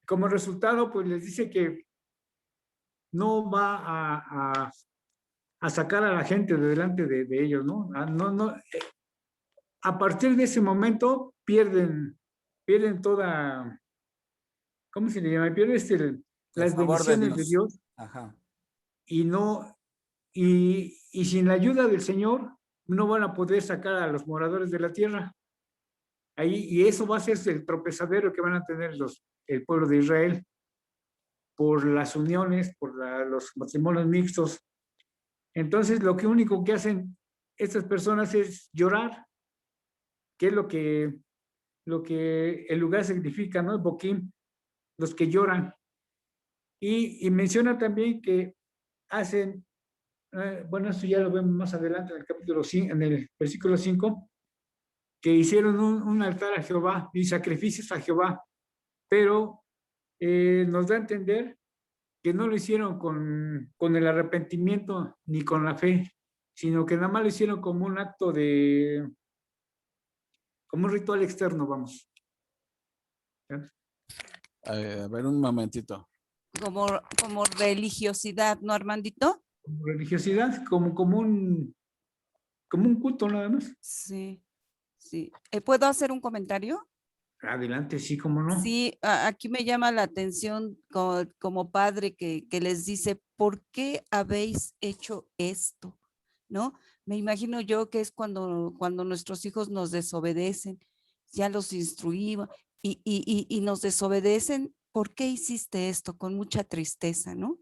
Como resultado, pues les dice que no va a sacar a la gente de delante de ellos, ¿no? A partir de ese momento pierden toda, ¿cómo se le llama? Pierden las bendiciones de Dios. Ajá. Y sin la ayuda del Señor no van a poder sacar a los moradores de la tierra. Y eso va a ser el tropezadero que van a tener el pueblo de Israel por las uniones, por los matrimonios mixtos. Entonces, lo único que hacen estas personas es llorar, que es lo que el lugar significa, ¿no? Boquim, los que lloran. Y menciona también que hacen, bueno, esto ya lo vemos más adelante en el capítulo 5, en el versículo 5, que hicieron un altar a Jehová y sacrificios a Jehová, pero nos da a entender que no lo hicieron con el arrepentimiento ni con la fe, sino que nada más lo hicieron como un acto como un ritual externo, vamos. A ver, un momentito. Como religiosidad, ¿no, Armandito? Como religiosidad, como un culto nada más. Sí, sí. ¿Puedo hacer un comentario? Adelante, sí, cómo no. Sí, aquí me llama la atención como padre que les dice, ¿por qué habéis hecho esto? ¿No? Me imagino yo que es cuando nuestros hijos nos desobedecen, ya los instruimos y nos desobedecen, ¿por qué hiciste esto? Con mucha tristeza, ¿no?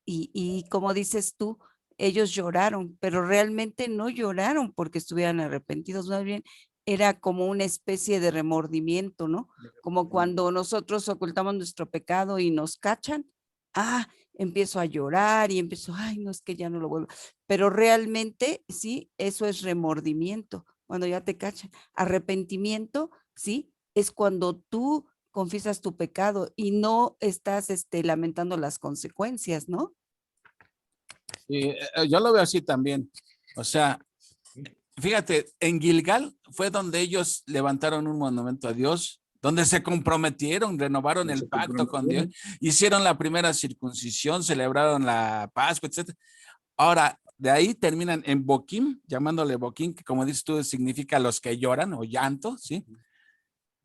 Y como dices tú, ellos lloraron, pero realmente no lloraron porque estuvieran arrepentidos, más bien era como una especie de remordimiento, ¿no? Como cuando nosotros ocultamos nuestro pecado y nos cachan, empiezo a llorar y empiezo, ay, no, es que ya no lo vuelvo. Pero realmente, sí, eso es remordimiento, cuando ya te cachan. Arrepentimiento, sí, es cuando tú confiesas tu pecado y no estás lamentando las consecuencias, ¿no? Sí, yo lo veo así también. O sea, fíjate, en Gilgal fue donde ellos levantaron un monumento a Dios, donde se comprometieron, renovaron el pacto con Dios, hicieron la primera circuncisión, celebraron la Pascua, etc. Ahora, de ahí terminan en Boquim, llamándole Boquim, que como dices tú, significa los que lloran o llanto, ¿sí?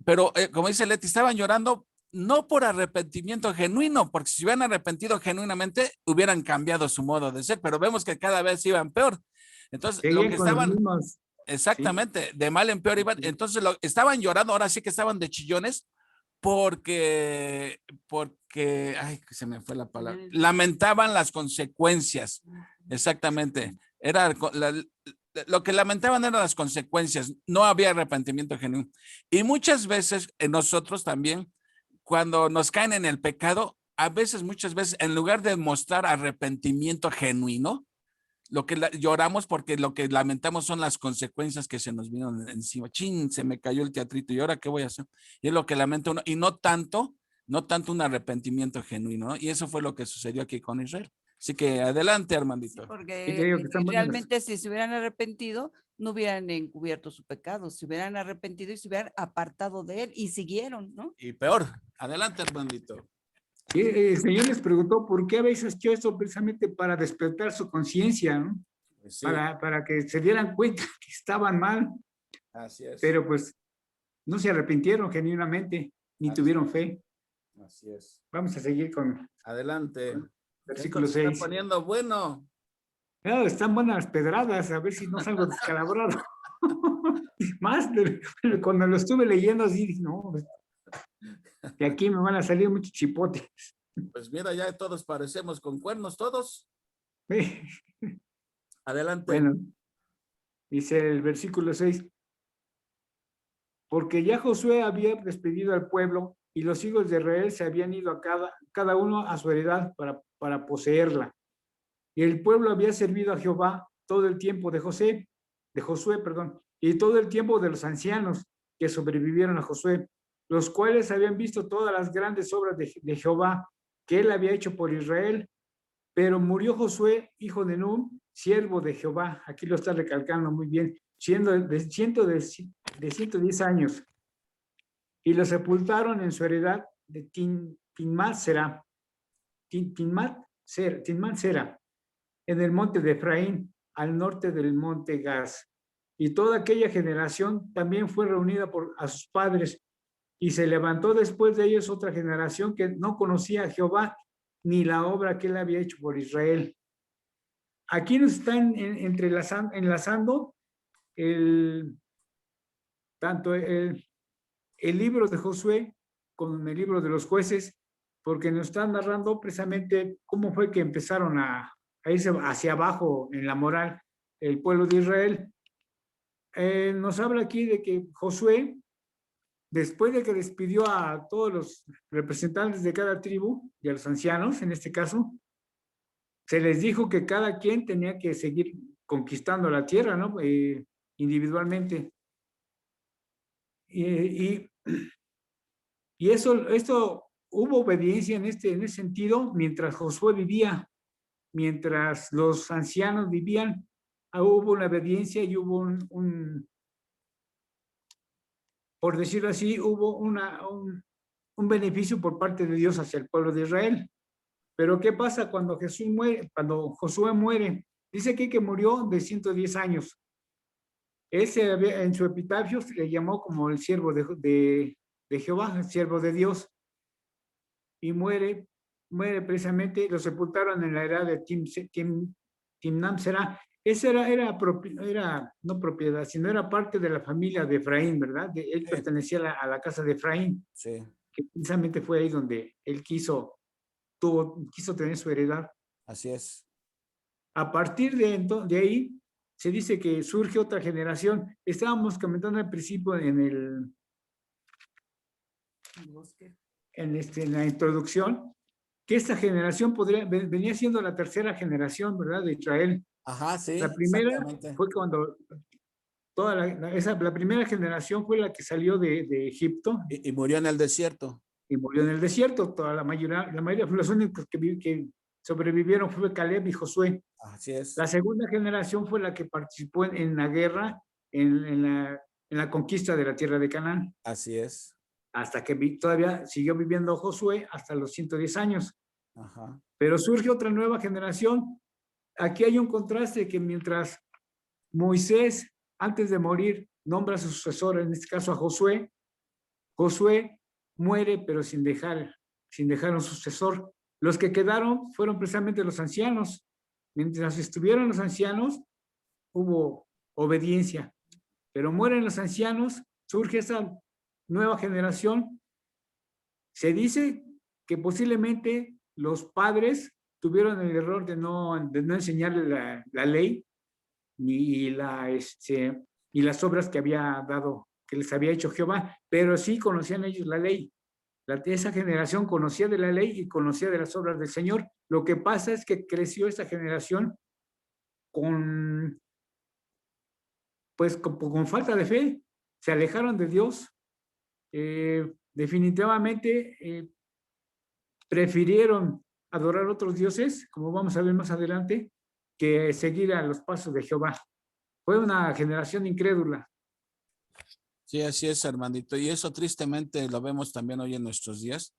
Pero como dice Leti, estaban llorando no por arrepentimiento genuino, porque si hubieran arrepentido genuinamente, hubieran cambiado su modo de ser, pero vemos que cada vez iban peor. Entonces, lo que estaban, Exactamente, de mal en peor iban. Entonces estaban llorando, ahora sí que estaban de chillones, porque, ay, se me fue la palabra, lamentaban las consecuencias. Exactamente. Lo que lamentaban eran las consecuencias, no había arrepentimiento genuino. Y muchas veces nosotros también, cuando nos caen en el pecado, muchas veces, en lugar de mostrar arrepentimiento genuino, lloramos porque lo que lamentamos son las consecuencias que se nos vinieron encima. Chin, se me cayó el teatrito, ¿y ahora qué voy a hacer? Y es lo que lamenta uno, y no tanto un arrepentimiento genuino, ¿no? Y eso fue lo que sucedió aquí con Israel. Así que adelante, Armandito. Sí, porque Y te digo que están buenas. realmente si se hubieran arrepentido, no hubieran encubierto su pecado, se hubieran arrepentido y se hubieran apartado de él y siguieron, ¿no? Y peor. Adelante, Armandito. Y el Señor les preguntó por qué habéis hecho esto precisamente para despertar su conciencia, ¿no? Sí, Para que se dieran cuenta que estaban mal, así es. pero pues no se arrepintieron genuinamente, ni Así tuvieron fe. Así es. Vamos a seguir con Adelante. versículo Esto se 6. está poniendo bueno. Claro, están buenas las pedradas, a ver si no salgo descalabrado. Más, cuando lo estuve leyendo así, dije, no, de aquí me van a salir muchos chipotes. Pues mira, ya todos parecemos con cuernos, todos. Adelante. Bueno, dice el versículo 6. Porque ya Josué había despedido al pueblo y los hijos de Israel se habían ido a cada uno a su heredad para poseerla. Y el pueblo había servido a Jehová todo el tiempo de Josué, y todo el tiempo de los ancianos que sobrevivieron a Josué, los cuales habían visto todas las grandes obras de Jehová que él había hecho por Israel. Pero murió Josué, hijo de Nun, siervo de Jehová. Aquí lo está recalcando muy bien, siendo de 110 años. Y lo sepultaron en su heredad de Timnat Sera, en el monte de Efraín, al norte del monte Gaz. Y toda aquella generación también fue reunida a sus padres, y se levantó después de ellos otra generación que no conocía a Jehová ni la obra que él había hecho por Israel. Aquí nos están enlazando tanto el libro de Josué con el libro de los jueces, porque nos están narrando precisamente cómo fue que empezaron a irse hacia abajo en la moral el pueblo de Israel. Nos habla aquí de que Josué, después de que despidió a todos los representantes de cada tribu y a los ancianos, en este caso, se les dijo que cada quien tenía que seguir conquistando la tierra, ¿no? Individualmente. Y esto hubo obediencia en ese sentido mientras Josué vivía, mientras los ancianos vivían, hubo una obediencia y hubo por decirlo así, hubo un beneficio por parte de Dios hacia el pueblo de Israel. Pero ¿qué pasa cuando cuando Josué muere? Dice que murió de 110 años. En su epitafio se le llamó como el siervo de Jehová, el siervo de Dios. Y muere precisamente, lo sepultaron en la edad de Timnat Sera. Esa era no propiedad, sino era parte de la familia de Efraín, ¿verdad? Él pertenecía a la casa de Efraín. Sí. Que precisamente fue ahí donde él quiso tener su heredad. Así es. A partir de ahí, se dice que surge otra generación. Estábamos comentando al principio en la introducción, que esta generación venía siendo la tercera generación, ¿verdad? De Israel. Ajá, sí. La primera fue cuando la primera generación fue la que salió de Egipto. Y murió en el desierto. Y murió en el desierto. La mayoría fue los únicos que sobrevivieron fue Caleb y Josué. Así es. La segunda generación fue la que participó en la guerra, en la conquista de la tierra de Canaán. Así es. Hasta que todavía siguió viviendo Josué hasta los 110 años. Ajá. Pero surge otra nueva generación. Aquí hay un contraste que mientras Moisés, antes de morir, nombra a su sucesor, en este caso a Josué, Josué muere, pero sin dejar un sucesor. Los que quedaron fueron precisamente los ancianos. Mientras estuvieron los ancianos, hubo obediencia. pero mueren los ancianos, surge esa nueva generación. Se dice que posiblemente los padres tuvieron el error de no enseñarle la ley y las obras que había dado, que les había hecho Jehová, pero sí conocían ellos la ley. Esa generación conocía de la ley y conocía de las obras del Señor. Lo que pasa es que creció esa generación con falta de fe, se alejaron de Dios, definitivamente prefirieron adorar otros dioses, como vamos a ver más adelante, que seguir a los pasos de Jehová. Fue una generación incrédula. Sí, así es, Armandito. Y eso tristemente lo vemos también hoy en nuestros días.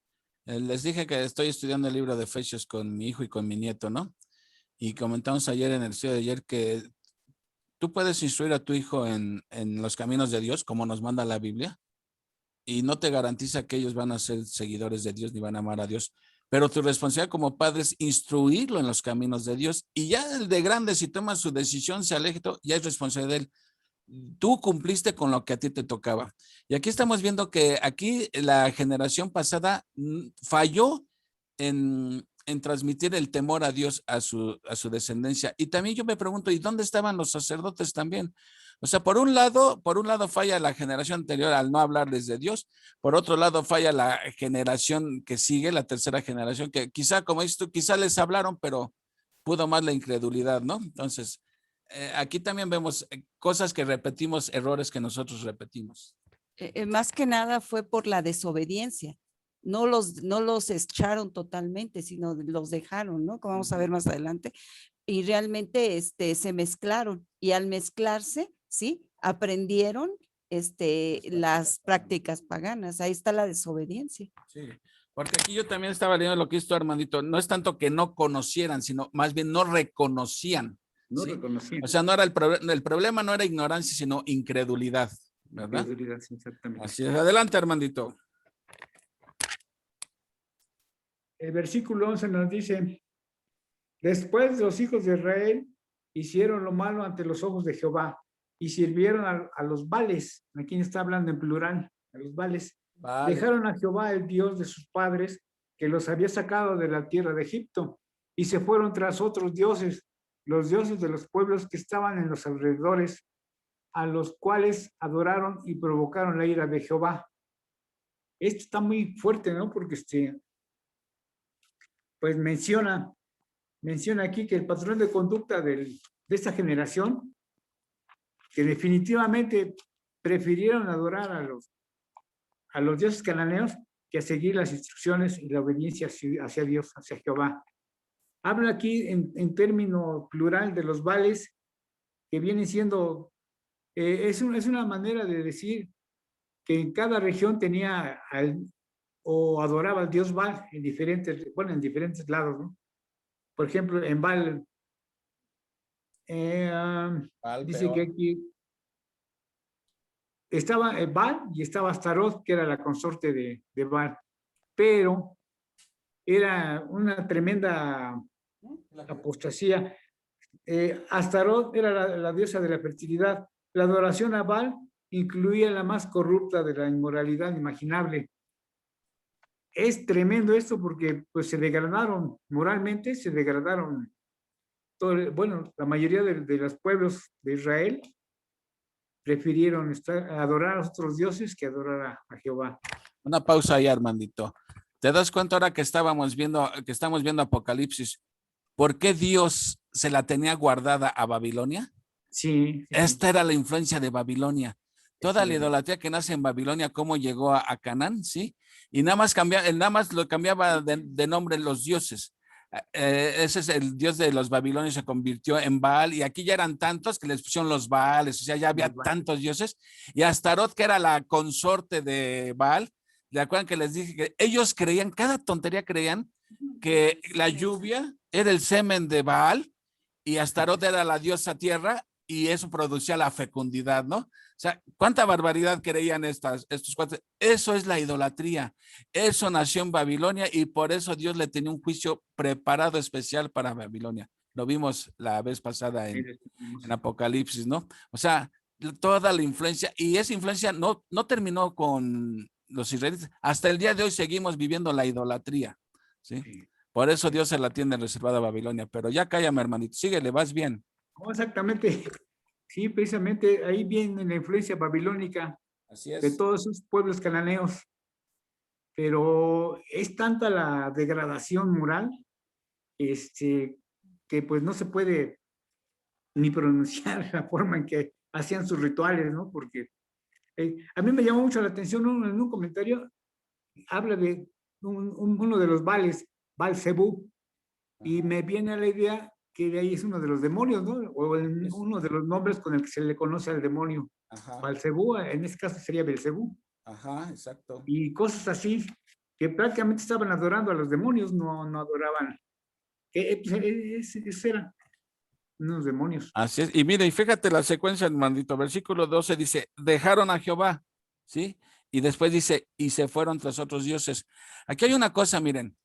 Les dije que estoy estudiando el libro de Efesios con mi hijo y con mi nieto, ¿no? Y comentamos ayer en el estudio de ayer que tú puedes instruir a tu hijo en los caminos de Dios, como nos manda la Biblia, y no te garantiza que ellos van a ser seguidores de Dios ni van a amar a Dios. Pero tu responsabilidad como padre es instruirlo en los caminos de Dios. Y ya el de grande, si toma su decisión, se aleja, ya es responsabilidad de él. Tú cumpliste con lo que a ti te tocaba. Y aquí estamos viendo que aquí la generación pasada falló en transmitir el temor a Dios a su descendencia. Y también yo me pregunto, ¿y dónde estaban los sacerdotes también? O sea, por un lado falla la generación anterior al no hablarles de Dios, por otro lado falla la generación que sigue, la tercera generación, que quizá, como dices tú, quizá les hablaron, pero pudo más la incredulidad, ¿no? Entonces, aquí también vemos cosas que repetimos, errores que nosotros repetimos. Más que nada fue por la desobediencia. No los echaron totalmente, sino los dejaron, ¿no? Como vamos a ver más adelante. Y realmente se mezclaron. Y al mezclarse, ¿sí? Aprendieron las prácticas paganas. Ahí está la desobediencia. Sí, porque aquí yo también estaba leyendo lo que hizo Armandito. No es tanto que no conocieran, sino más bien no reconocían. No ¿sí? reconocían. O sea, no era el problema no era ignorancia, sino incredulidad, ¿verdad? Incredulidad, exactamente. Así es. Adelante, Armandito. El versículo 11 nos dice: después los hijos de Israel hicieron lo malo ante los ojos de Jehová y sirvieron a los Baales. Aquí está hablando en plural, a los Baales. Vale. Dejaron a Jehová, el Dios de sus padres, que los había sacado de la tierra de Egipto, y se fueron tras otros dioses, los dioses de los pueblos que estaban en los alrededores, a los cuales adoraron y provocaron la ira de Jehová. Esto está muy fuerte, ¿no? Porque pues menciona aquí que el patrón de conducta de esta generación, que definitivamente prefirieron adorar a los dioses cananeos que a seguir las instrucciones y la obediencia hacia Dios, hacia Jehová. Habla aquí en término plural de los Baales, que viene siendo, es una manera de decir que en cada región tenía o adoraba al dios Baal en diferentes lados, ¿no? Por ejemplo, en Baal, dice que aquí estaba Baal y estaba Astarot, que era la consorte de Baal, pero era una tremenda apostasía. Astarot era la diosa de la fertilidad. La adoración a Baal incluía la más corrupta de la inmoralidad imaginable. Es tremendo esto porque pues se degradaron moralmente, se degradaron la mayoría de los pueblos de Israel prefirieron adorar a otros dioses que adorar a Jehová. Una pausa ahí, Armandito. ¿Te das cuenta ahora que estamos viendo Apocalipsis? ¿Por qué Dios se la tenía guardada a Babilonia? Sí. Esta era la influencia de Babilonia. Toda la idolatría que nace en Babilonia, cómo llegó a Canaán, ¿sí? Y nada más lo cambiaba de nombre los dioses. Ese es el dios de los babilonios, se convirtió en Baal, y aquí ya eran tantos que les pusieron los Baales, o sea, ya había tantos dioses. Y Astarot, que era la consorte de Baal, ¿de acuerdo? Que les dije que ellos creían, cada tontería creían que la lluvia era el semen de Baal y Astarot era la diosa tierra, y eso producía la fecundidad, ¿no? O sea, ¿cuánta barbaridad creían estos cuates? Eso es la idolatría. Eso nació en Babilonia y por eso Dios le tenía un juicio preparado especial para Babilonia. Lo vimos la vez pasada en Apocalipsis, ¿no? O sea, toda la influencia, y esa influencia no terminó con los israelitas. Hasta el día de hoy seguimos viviendo la idolatría, ¿sí? Sí. Por eso Dios se la tiene reservada a Babilonia. Pero ya cállame, hermanito, síguele, vas bien. No, exactamente. Sí, precisamente ahí viene la influencia babilónica Así de todos esos pueblos cananeos. Pero es tanta la degradación moral, que pues no se puede ni pronunciar la forma en que hacían sus rituales, ¿no? Porque a mí me llamó mucho la atención en un comentario, habla de uno de los Baales, Baal Zebú, y me viene a la idea que de ahí es uno de los demonios, ¿no? O uno de los nombres con el que se le conoce al demonio. Ajá, Baal Zebú, en este caso sería Belcebú, ajá, exacto. y cosas así, que prácticamente estaban adorando a los demonios, no adoraban. Esos eran unos demonios. Así es. Y mire, y fíjate la secuencia, hermanito. Versículo 12 dice, dejaron a Jehová, ¿sí? Y después dice, y se fueron tras otros dioses. Aquí hay una cosa, miren,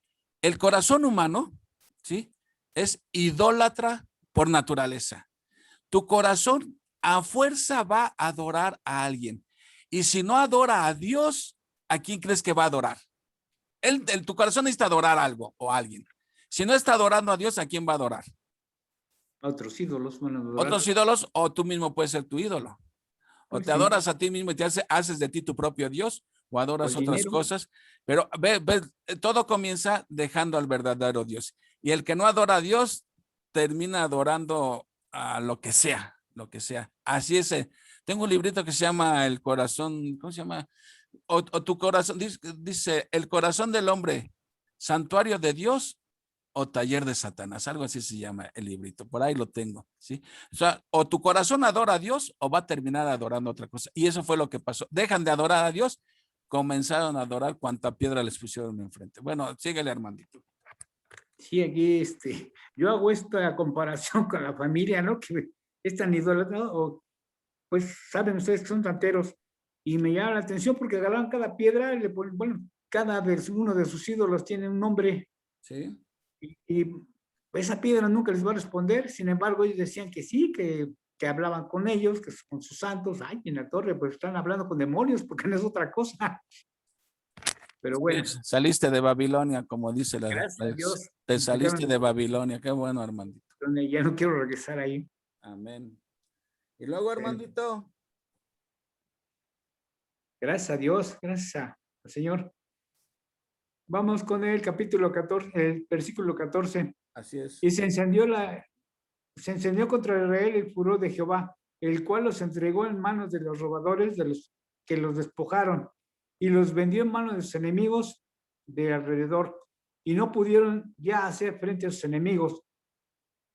el corazón humano, ¿sí? Es idólatra por naturaleza. Tu corazón a fuerza va a adorar a alguien. Y si no adora a Dios, ¿a quién crees que va a adorar? Tu corazón necesita adorar algo o a alguien. Si no está adorando a Dios, ¿a quién va a adorar? Otros ídolos van a adorar. Otros ídolos, o tú mismo puedes ser tu ídolo. O Pues te sí. adoras a ti mismo y haces de ti tu propio Dios, o adoras O el otras dinero. cosas. Pero todo comienza dejando al verdadero Dios. Y el que no adora a Dios termina adorando a lo que sea, lo que sea. Así es. Tengo un librito que se llama El corazón, ¿cómo se llama? O tu corazón, dice, el corazón del hombre, santuario de Dios o taller de Satanás, algo así se llama el librito, por ahí lo tengo, ¿sí? O sea, o tu corazón adora a Dios o va a terminar adorando otra cosa. Y eso fue lo que pasó. Dejan de adorar a Dios, comenzaron a adorar cuanta piedra les pusieron enfrente. Bueno, síguele, Armandito. Sí, aquí yo hago esta comparación con la familia, ¿no? Que es tan idolatrado, o pues saben ustedes que son tanteros, y me llama la atención porque agarraban cada piedra y le ponen, bueno, uno de sus ídolos tiene un nombre, Sí. y esa piedra nunca les va a responder. Sin embargo, ellos decían que sí, que hablaban con ellos, que con sus santos. Ay, en la torre, pues están hablando con demonios, porque no es otra cosa. Pero bueno, Saliste de Babilonia, como dice gracias a Dios. te Me saliste sacaron de Babilonia. Qué bueno, Armandito. de ya no quiero regresar ahí. Amén. Y luego, Armandito. Gracias a Dios, gracias al Señor. Vamos con el capítulo 14, el versículo 14. Así es. Y se encendió contra Israel el furor de Jehová, el cual los entregó en manos de los robadores, de los que los despojaron, y los vendió en manos de sus enemigos de alrededor, y no pudieron ya hacer frente a sus enemigos.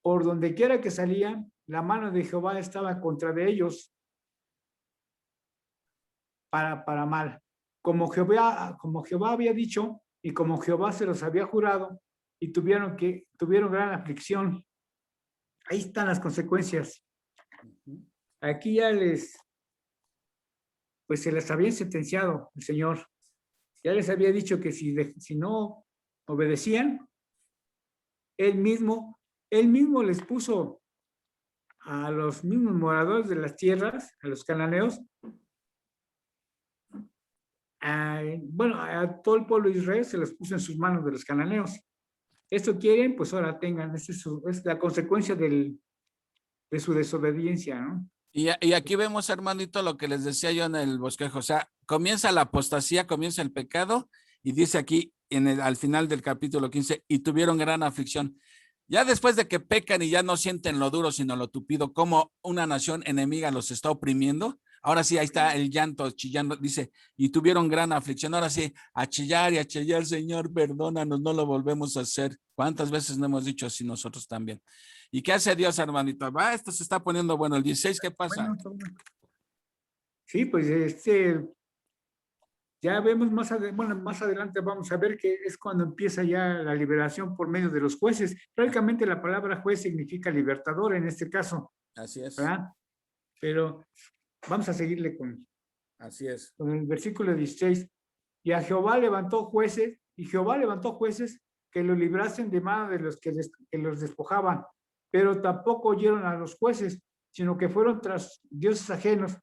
Por donde quiera que salían, la mano de Jehová estaba contra de ellos para mal. Como Jehová había dicho, y como Jehová se los había jurado, y tuvieron gran aflicción. Ahí están las consecuencias. Aquí ya pues se les había sentenciado el Señor. Ya les había dicho que si no obedecían, él mismo les puso a los mismos moradores de las tierras, a los cananeos, a todo el pueblo de Israel se los puso en sus manos de los cananeos. Esto quieren, pues ahora tengan, es la consecuencia de su desobediencia, ¿no? Y aquí vemos, hermanito, lo que les decía yo en el bosquejo. O sea, comienza la apostasía, comienza el pecado, y dice aquí al final del capítulo 15, y tuvieron gran aflicción. Ya después de que pecan y ya no sienten lo duro, sino lo tupido, como una nación enemiga los está oprimiendo. Ahora sí, ahí está el llanto, chillando, dice, y tuvieron gran aflicción. Ahora sí, a chillar, Señor, perdónanos, no lo volvemos a hacer. ¿Cuántas veces no hemos dicho así nosotros también? ¿Y qué hace Dios, hermanito? Va, esto se está poniendo bueno. El 16, ¿qué pasa? Bueno, sí, pues ya vemos más adelante vamos a ver que es cuando empieza ya la liberación por medio de los jueces. Prácticamente la palabra juez significa libertador en este caso. Así es. ¿Verdad? Pero vamos a seguirle Así es. Con el versículo 16. Y a Jehová levantó jueces que lo librasen de mano de los que los despojaban, pero tampoco oyeron a los jueces, sino que fueron tras dioses ajenos,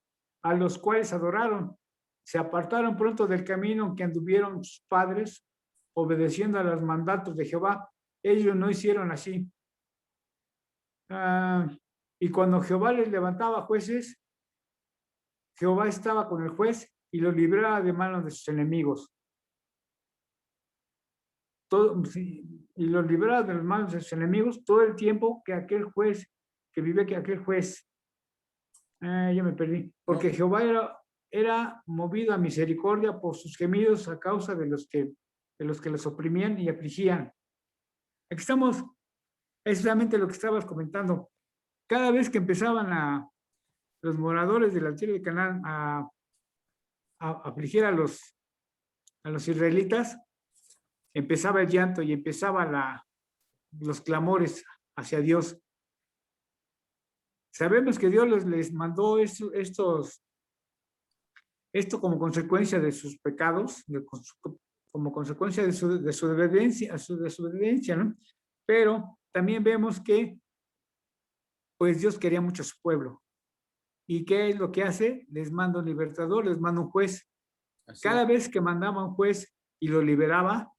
a los cuales adoraron. Se apartaron pronto del camino en que anduvieron sus padres, obedeciendo a los mandatos de Jehová. Ellos no hicieron así. Y cuando Jehová les levantaba jueces, Jehová estaba con el juez y lo libraba de manos de sus enemigos. Y los libraba de las manos de sus enemigos todo el tiempo que aquel juez, ya me perdí, porque Jehová era movido a misericordia por sus gemidos a causa de los que los oprimían y afligían. Aquí estamos, es realmente lo que estabas comentando. Cada vez que empezaban los moradores de la tierra de Canaán a afligir a los israelitas, empezaba el llanto y empezaba los clamores hacia Dios. Sabemos que Dios les mandó esto como consecuencia de sus pecados, como consecuencia de su desobediencia, ¿no? Pero también vemos que pues Dios quería mucho a su pueblo. ¿Y qué es lo que hace? Les manda un libertador, les manda un juez. Cada vez que mandaba un juez y lo liberaba,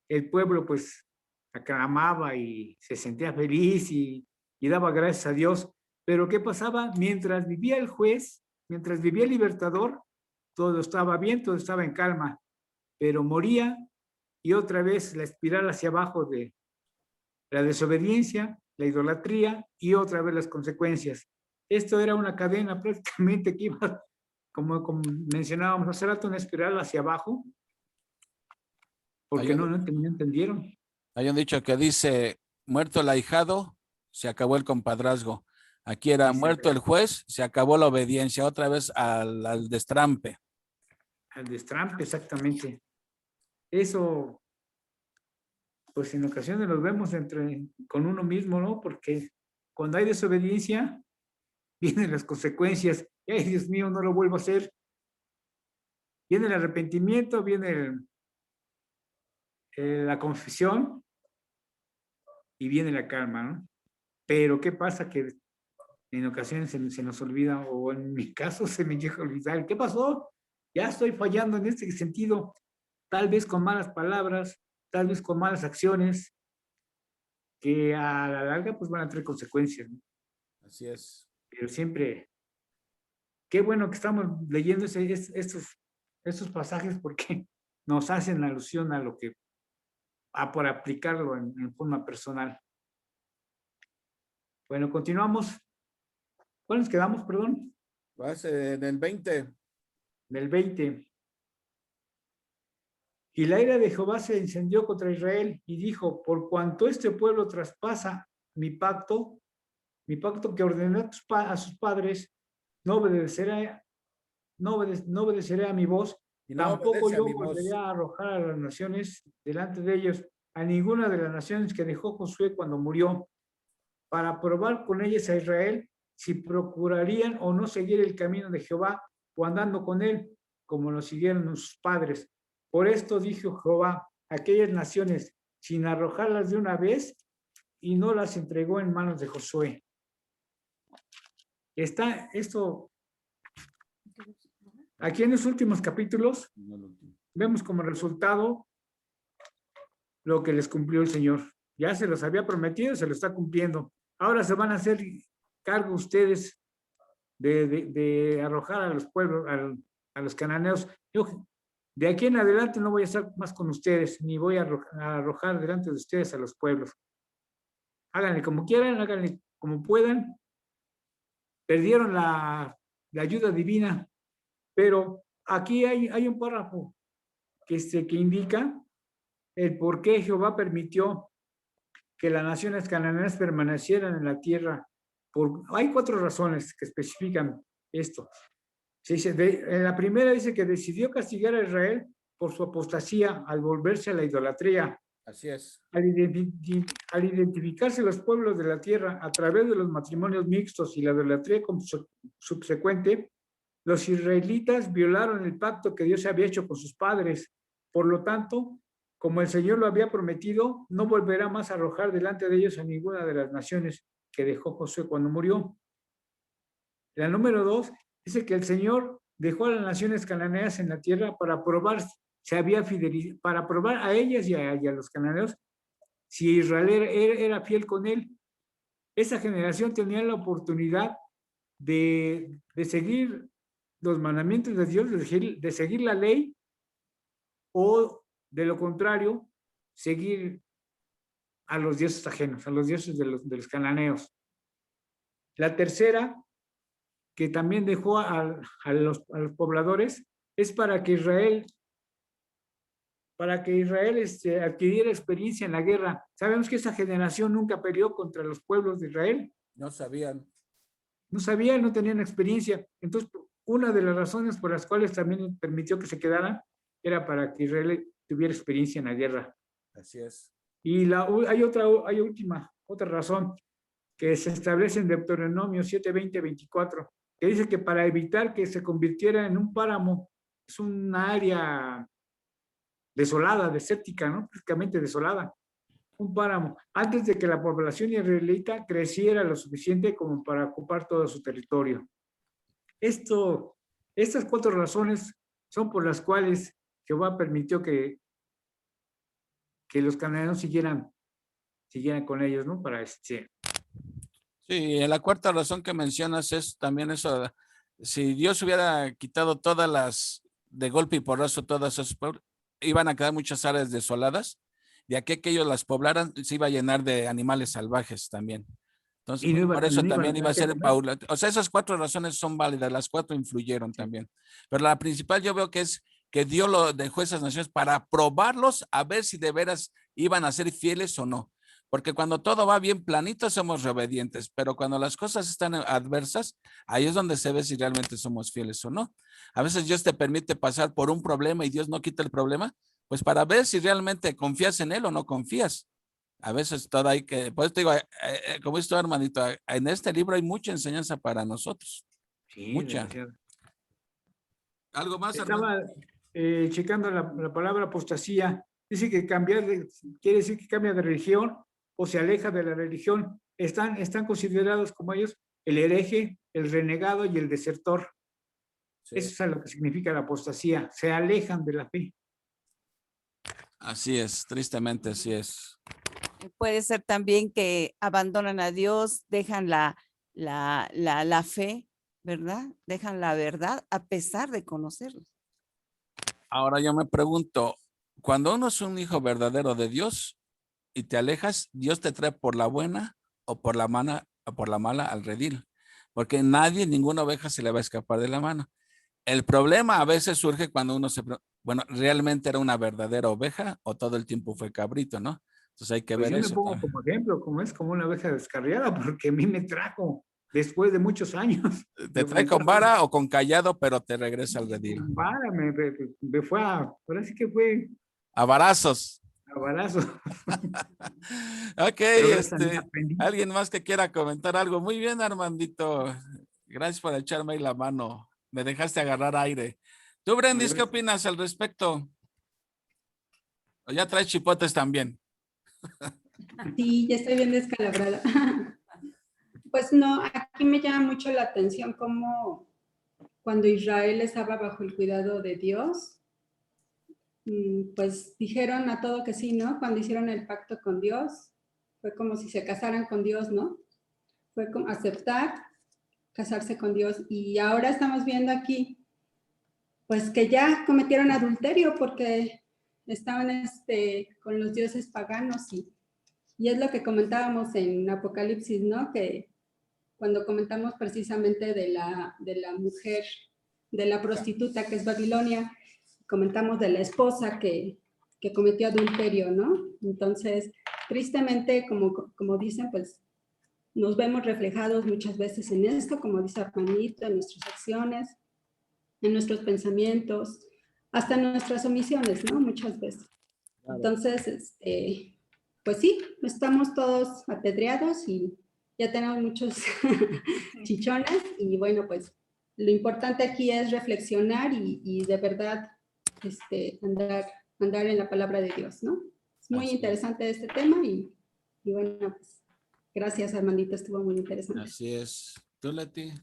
el pueblo pues aclamaba y se sentía feliz y daba gracias a Dios. Pero ¿qué pasaba? Mientras vivía el juez, mientras vivía el libertador, todo estaba bien, todo estaba en calma, pero moría y otra vez la espiral hacia abajo de la desobediencia, la idolatría y otra vez las consecuencias. Esto era una cadena prácticamente que iba, como mencionábamos hace rato, una espiral hacia abajo, porque no entendieron. Hay un dicho que dice, muerto el ahijado, se acabó el compadrazgo. Aquí era muerto el juez, se acabó la obediencia, otra vez al destrampe. Al destrampe, exactamente. Eso, pues en ocasiones los vemos con uno mismo, ¿no? Porque cuando hay desobediencia, vienen las consecuencias. ¡Ay, Dios mío, no lo vuelvo a hacer! Viene el arrepentimiento, viene la confesión y viene la calma, ¿no? Pero ¿qué pasa? Que en ocasiones se nos olvida, o en mi caso se me llega a olvidar. ¿Qué pasó? Ya estoy fallando en este sentido, tal vez con malas palabras, tal vez con malas acciones, que a la larga pues van a tener consecuencias, ¿no? Así es. Pero siempre, qué bueno que estamos leyendo estos pasajes porque nos hacen alusión a lo que, por aplicarlo en forma personal. Bueno, continuamos. ¿Cuál nos quedamos, perdón? Vas en el 20. Del 20. Y la ira de Jehová se encendió contra Israel y dijo, por cuanto este pueblo traspasa mi pacto que ordené a sus padres, no obedeceré a mi voz, tampoco yo volveré a arrojar a las naciones delante de ellos, a ninguna de las naciones que dejó Josué cuando murió, para probar con ellas a Israel si procurarían o no seguir el camino de Jehová o andando con él, como lo siguieron sus padres. Por esto dijo Jehová a aquellas naciones, sin arrojarlas de una vez, y no las entregó en manos de Josué. Está esto, aquí en los últimos capítulos, vemos como resultado lo que les cumplió el Señor. Ya se los había prometido, se lo está cumpliendo. Ahora se van a hacer cargo ustedes de arrojar a los pueblos, a los cananeos. Yo, de aquí en adelante no voy a estar más con ustedes, ni voy a arrojar delante de ustedes a los pueblos. Háganle como quieran, háganle como puedan. Perdieron la ayuda divina, pero aquí hay un párrafo que indica el por qué Jehová permitió que las naciones cananeas permanecieran en la tierra. Hay 4 razones que especifican esto. En la primera dice que decidió castigar a Israel por su apostasía al volverse a la idolatría. Así es. Al identificarse los pueblos de la tierra a través de los matrimonios mixtos y la idolatría subsecuente, los israelitas violaron el pacto que Dios había hecho con sus padres. Por lo tanto, como el Señor lo había prometido, no volverá más a arrojar delante de ellos a ninguna de las naciones que dejó Josué cuando murió. La número 2 dice que el Señor dejó a las naciones cananeas en la tierra para probar si había fidelidad, para probar a ellas y a los cananeos si Israel era fiel con él. Esa generación tenía la oportunidad de seguir los mandamientos de Dios, de seguir la ley, o de lo contrario, seguir a los dioses ajenos, a los dioses de los cananeos. La tercera, que también dejó a los pobladores, es para que Israel adquiriera experiencia en la guerra. Sabemos que esa generación nunca peleó contra los pueblos de Israel. No sabían. No sabían, no tenían experiencia. Entonces, una de las razones por las cuales también permitió que se quedaran era para que Israel tuviera experiencia en la guerra. Así es. Y hay otra razón que se establece en Deuteronomio 7, 20, 24, que dice que para evitar que se convirtiera en un páramo, es una área desolada, desértica, ¿no? Prácticamente desolada, un páramo, antes de que la población israelita creciera lo suficiente como para ocupar todo su territorio. Estas 4 razones son por las cuales Jehová permitió que los cananeos siguieran con ellos, ¿no? Sí, la 4ª razón que mencionas es también eso. Si Dios hubiera quitado todas las, de golpe y porrazo, todas esas pueblos, iban a quedar muchas áreas desoladas. De aquí que ellos las poblaran, se iba a llenar de animales salvajes también. Entonces, no por eso también iba a ser paulatino. O sea, esas 4 razones son válidas, las 4 influyeron también. Pero la principal yo veo que es que Dios lo dejó a esas naciones para probarlos a ver si de veras iban a ser fieles o no. Porque cuando todo va bien planito somos obedientes, pero cuando las cosas están adversas, ahí es donde se ve si realmente somos fieles o no. A veces Dios te permite pasar por un problema y Dios no quita el problema, pues para ver si realmente confías en Él o no confías. A veces todo hay que, pues te digo, como dices tú, hermanito, en este libro hay mucha enseñanza para nosotros. Sí, mucha. Demasiado. ¿Algo más, Estaba checando la palabra apostasía. Dice que quiere decir que cambia de religión o se aleja de la religión. Están considerados como ellos el hereje, el renegado y el desertor. Sí. Eso es lo que significa la apostasía. Se alejan de la fe. Así es, tristemente así es. Puede ser también que abandonan a Dios, dejan la fe, ¿verdad? Dejan la verdad a pesar de conocerlo. Ahora yo me pregunto, cuando uno es un hijo verdadero de Dios y te alejas, Dios te trae por la buena o por la mala al redil, porque ninguna oveja se le va a escapar de la mano. El problema a veces surge cuando uno ¿realmente era una verdadera oveja o todo el tiempo fue cabrito, no? Entonces hay que ver eso. Yo me pongo como ejemplo, como una oveja descarriada, porque a mí me trajo después de muchos años. Te trae con vara o con callado, pero te regresa al redil. Con vara, me fue ahora sí que fue. A varazos. A varazos. Ok, alguien más que quiera comentar algo. Muy bien, Armandito. Gracias por echarme ahí la mano. Me dejaste agarrar aire. Tú, Brendis, ¿qué opinas al respecto? ¿O ya traes chipotes también? Sí, ya estoy bien descalabrada. Pues no, aquí me llama mucho la atención cómo cuando Israel estaba bajo el cuidado de Dios, pues dijeron a todo que sí, ¿no? Cuando hicieron el pacto con Dios, fue como si se casaran con Dios, ¿no? Fue como aceptar, casarse con Dios. Y ahora estamos viendo aquí, pues que ya cometieron adulterio porque estaban con los dioses paganos y es lo que comentábamos en Apocalipsis, ¿no? Que cuando comentamos precisamente de la mujer, de la prostituta que es Babilonia, comentamos de la esposa que cometió adulterio, ¿no? Entonces, tristemente, como dicen, pues nos vemos reflejados muchas veces en esto, como dice Armandito, en nuestras acciones, en nuestros pensamientos, hasta en nuestras omisiones, ¿no? Muchas veces. Claro. Entonces, pues sí, estamos todos apedreados y ya tenemos muchos chichones y bueno, pues lo importante aquí es reflexionar y de verdad andar en la palabra de Dios, ¿no? Es muy interesante este tema y bueno, pues Gracias, Armandito, estuvo muy interesante. Así es. ¿Tú, Leti?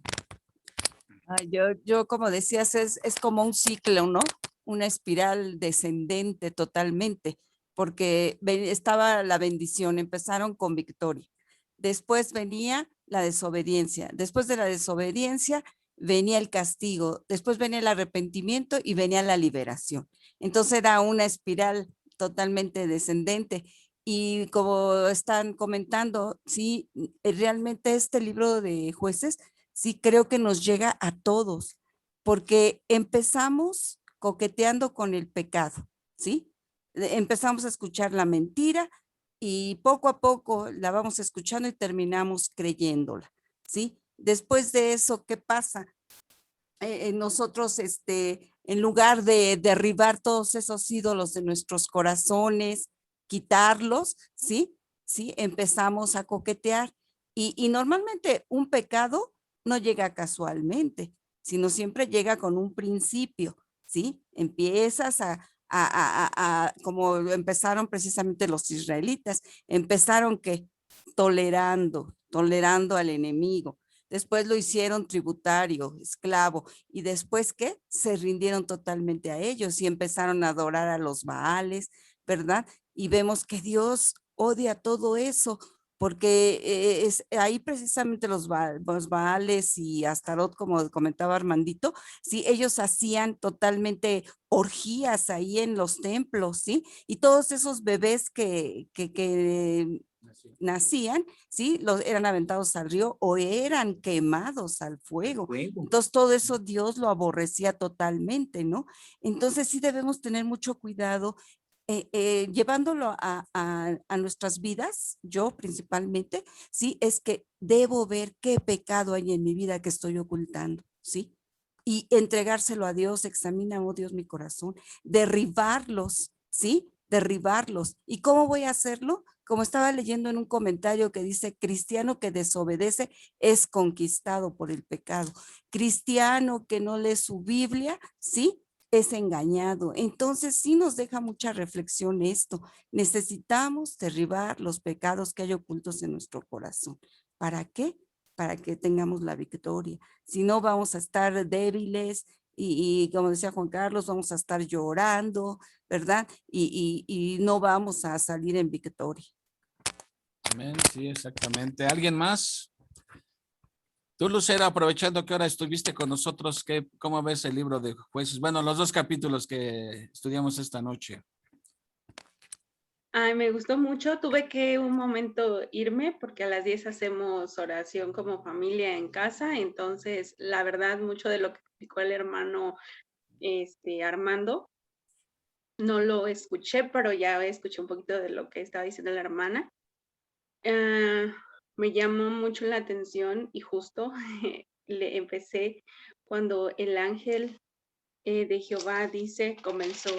Yo como decías, es como un ciclo, ¿no? Una espiral descendente totalmente, porque estaba la bendición, empezaron con victoria. Después venía la desobediencia. Después de la desobediencia venía el castigo. Después venía el arrepentimiento y venía la liberación. Entonces era una espiral totalmente descendente. Y como están comentando, sí, realmente este libro de Jueces, sí creo que nos llega a todos, porque empezamos coqueteando con el pecado, ¿sí? Empezamos a escuchar la mentira y poco a poco la vamos escuchando y terminamos creyéndola, ¿sí? Después de eso, ¿qué pasa? Nosotros, en lugar de derribar todos esos ídolos de nuestros corazones, quitarlos, ¿sí? Sí, empezamos a coquetear. Y normalmente un pecado no llega casualmente, sino siempre llega con un principio, ¿sí? Empiezas como empezaron precisamente los israelitas, empezaron que tolerando al enemigo. Después lo hicieron tributario, esclavo, y después ¿qué? Se rindieron totalmente a ellos y empezaron a adorar a los Baales, ¿verdad? Y vemos que Dios odia todo eso, porque es ahí precisamente los Baales y Astarot, como comentaba Armandito, sí, ellos hacían totalmente orgías ahí en los templos, ¿sí? Y todos esos bebés que nacían, ¿sí? Eran aventados al río o eran quemados al fuego. Entonces todo eso Dios lo aborrecía totalmente, ¿no? Entonces sí debemos tener mucho cuidado llevándolo a nuestras vidas, yo principalmente, sí, es que debo ver qué pecado hay en mi vida que estoy ocultando, ¿sí? Y entregárselo a Dios, examina, oh Dios, mi corazón, derribarlos, ¿sí? Derribarlos. ¿Y cómo voy a hacerlo? Como estaba leyendo en un comentario que dice, cristiano que desobedece es conquistado por el pecado. Cristiano que no lee su Biblia, ¿sí? Es engañado. Entonces sí nos deja mucha reflexión esto. Necesitamos derribar los pecados que hay ocultos en nuestro corazón. ¿Para qué? Para que tengamos la victoria. Si no, vamos a estar débiles y como decía Juan Carlos, vamos a estar llorando, ¿verdad? Y no vamos a salir en victoria. Amén, sí, exactamente. ¿Alguien más? Tú, Lucero, aprovechando que ahora estuviste con nosotros, ¿cómo ves el libro de Jueces? Bueno, los 2 capítulos que estudiamos esta noche. Ay, me gustó mucho. Tuve que un momento irme porque a las 10 hacemos oración como familia en casa. Entonces, la verdad, mucho de lo que explicó el hermano Armando, no lo escuché, pero ya escuché un poquito de lo que estaba diciendo la hermana. Me llamó mucho la atención y justo le empecé cuando el ángel de Jehová comenzó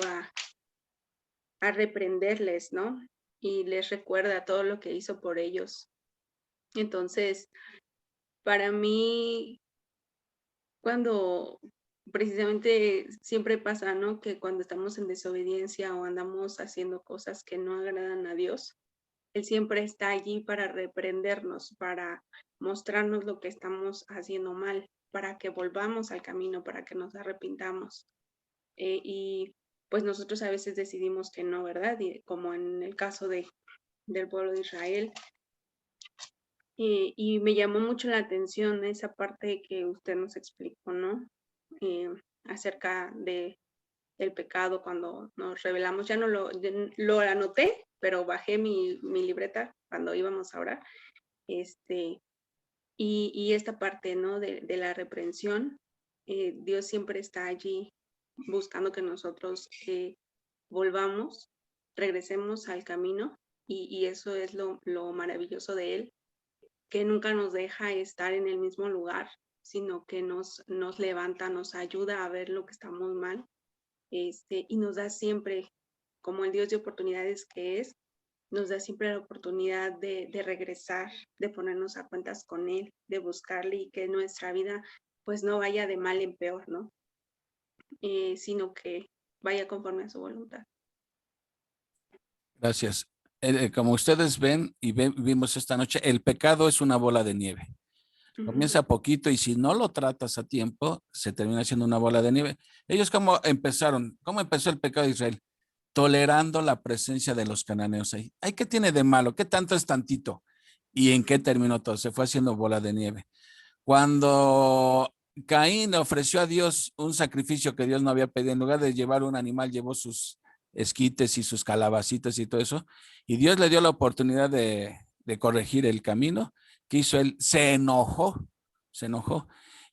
a reprenderles, ¿no? Y les recuerda todo lo que hizo por ellos. Entonces, para mí, cuando precisamente siempre pasa, ¿no? Que cuando estamos en desobediencia o andamos haciendo cosas que no agradan a Dios, Él siempre está allí para reprendernos, para mostrarnos lo que estamos haciendo mal, para que volvamos al camino, para que nos arrepintamos. Y pues nosotros a veces decidimos que no, ¿verdad? Y como en el caso del pueblo de Israel. Y me llamó mucho la atención esa parte que usted nos explicó, ¿no? Acerca del pecado cuando nos rebelamos. Ya no lo anoté, pero bajé mi libreta cuando íbamos a orar. Y esta parte, ¿no? De la reprensión, Dios siempre está allí buscando que nosotros volvamos, regresemos al camino, y eso es lo maravilloso de Él, que nunca nos deja estar en el mismo lugar, sino que nos levanta, nos ayuda a ver lo que estamos mal, y nos da siempre, como el Dios de oportunidades que es, nos da siempre la oportunidad de regresar, de ponernos a cuentas con Él, de buscarle y que nuestra vida pues no vaya de mal en peor, ¿no? Sino que vaya conforme a su voluntad. Gracias. Como ustedes ven y vimos esta noche, el pecado es una bola de nieve. Comienza poquito y si no lo tratas a tiempo, se termina siendo una bola de nieve. Ellos cómo empezaron, ¿cómo empezó el pecado de Israel? Tolerando la presencia de los cananeos ahí. Ay, ¿qué tiene de malo? ¿Qué tanto es tantito? ¿Y en qué terminó todo? Se fue haciendo bola de nieve. Cuando Caín le ofreció a Dios un sacrificio que Dios no había pedido, en lugar de llevar un animal, llevó sus esquites y sus calabacitas y todo eso, y Dios le dio la oportunidad de corregir el camino. ¿Qué hizo él? Se enojó.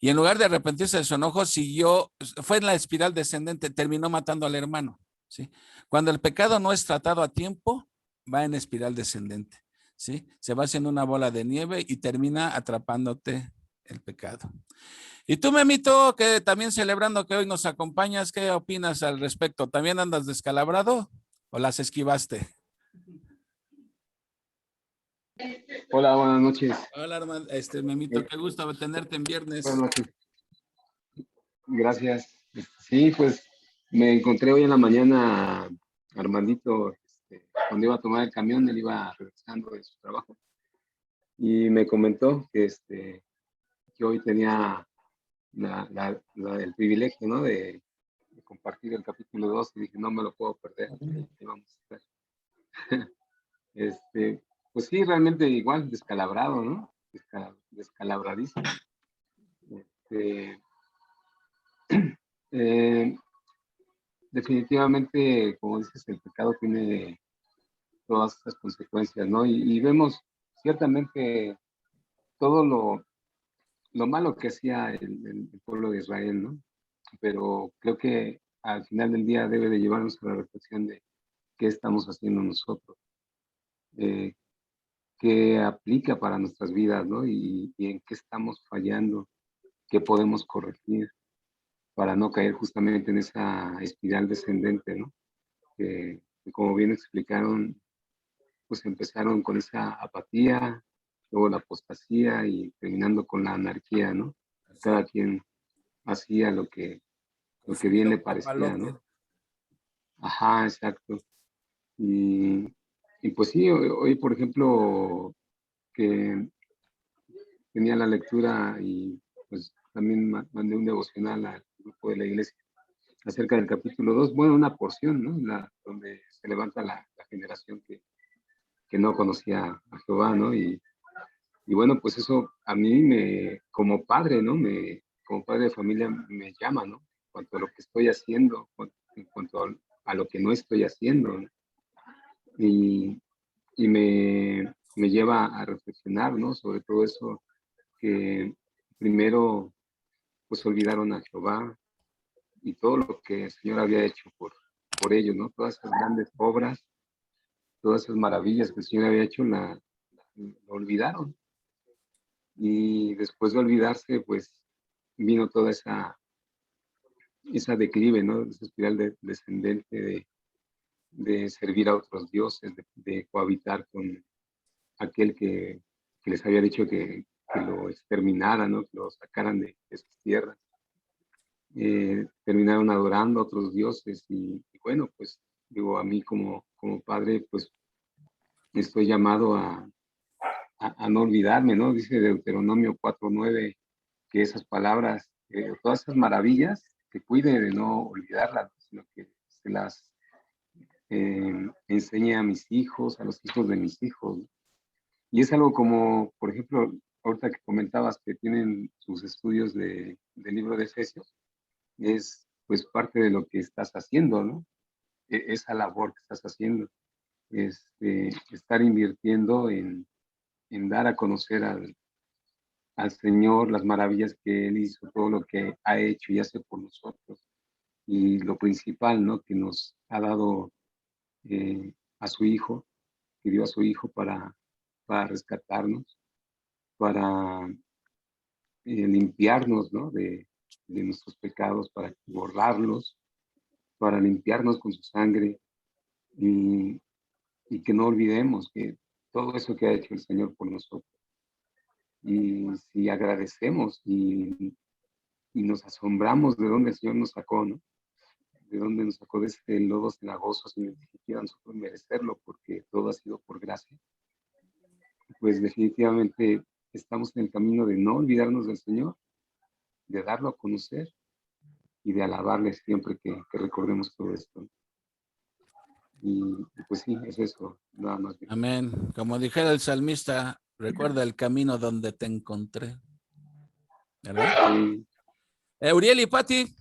Y en lugar de arrepentirse de su enojo, siguió, fue en la espiral descendente, terminó matando al hermano. ¿Sí? Cuando el pecado no es tratado a tiempo, va en espiral descendente. ¿Sí? Se va haciendo una bola de nieve y termina atrapándote el pecado. Y tú, Memito, que también celebrando que hoy nos acompañas, ¿qué opinas al respecto? ¿También andas descalabrado o las esquivaste? Hola, buenas noches. Hola, hermano, Memito, qué gusto tenerte en viernes. Buenas noches. Gracias. Sí, pues me encontré hoy en la mañana a Armandito, cuando iba a tomar el camión, él iba regresando de su trabajo y me comentó que hoy tenía el privilegio, ¿no? de compartir el capítulo 2 y dije, no me lo puedo perder. Ahí vamos a estar. Pues sí, realmente igual, descalabrado, ¿no? Descalabradísimo. Eh, definitivamente, como dices, el pecado tiene todas estas consecuencias, ¿no? Y vemos ciertamente todo lo malo que hacía el pueblo de Israel, ¿no? Pero creo que al final del día debe de llevarnos a la reflexión de qué estamos haciendo nosotros, qué aplica para nuestras vidas, ¿no? Y en qué estamos fallando, qué podemos corregir para no caer justamente en esa espiral descendente, ¿no? Que como bien explicaron, pues empezaron con esa apatía, luego la apostasía y terminando con la anarquía, ¿no? Cada quien hacía lo que bien le parecía, ¿no? Ajá, exacto. Y, y pues sí, hoy, por ejemplo, que tenía la lectura y pues también mandé un devocional al grupo de la iglesia acerca del capítulo 2, bueno, una porción, ¿no? Donde se levanta la generación que no conocía a Jehová, ¿no? Y bueno, pues eso a mí como padre, ¿no? Como padre de familia me llama, ¿no? En cuanto a lo que estoy haciendo, en cuanto a lo que no estoy haciendo, ¿no? Y, y me lleva a reflexionar, ¿no? Sobre todo eso que primero, pues olvidaron a Jehová y todo lo que el Señor había hecho por ellos, ¿no? Todas esas grandes obras, todas esas maravillas que el Señor había hecho, lo olvidaron. Y después de olvidarse, pues vino toda esa declive, ¿no? Esa espiral descendente de servir a otros dioses, de cohabitar con aquel que les había dicho que lo exterminaran, ¿no? Que lo sacaran de esas tierras. Terminaron adorando a otros dioses y bueno, pues digo, a mí como padre, pues estoy llamado a no olvidarme, ¿no? Dice Deuteronomio 4:9 que esas palabras, todas esas maravillas, que cuide de no olvidarlas, sino que se las enseñe a mis hijos, a los hijos de mis hijos. Y es algo como, por ejemplo, ahorita que comentabas que tienen sus estudios del libro de Efesios, es pues parte de lo que estás haciendo, ¿no? Esa labor que estás haciendo, estar invirtiendo en dar a conocer al Señor las maravillas que Él hizo, todo lo que ha hecho y hace por nosotros. Y lo principal, ¿no? Que nos ha dado a su Hijo, que dio a su Hijo para rescatarnos, para limpiarnos, ¿no? De nuestros pecados, para borrarlos, para limpiarnos con su sangre y que no olvidemos que todo eso que ha hecho el Señor por nosotros. Y si agradecemos y nos asombramos de dónde el Señor nos sacó, ¿no? ¿De dónde nos sacó de ese lodo cenagoso sin ni siquiera nosotros merecerlo? Porque todo ha sido por gracia. Pues definitivamente estamos en el camino de no olvidarnos del Señor, de darlo a conocer y de alabarle siempre que recordemos todo esto. Y pues sí, es eso, nada más. Amén. Como dijera el salmista, recuerda el camino donde te encontré. ¿Verdad? Sí. Uriel y Pati.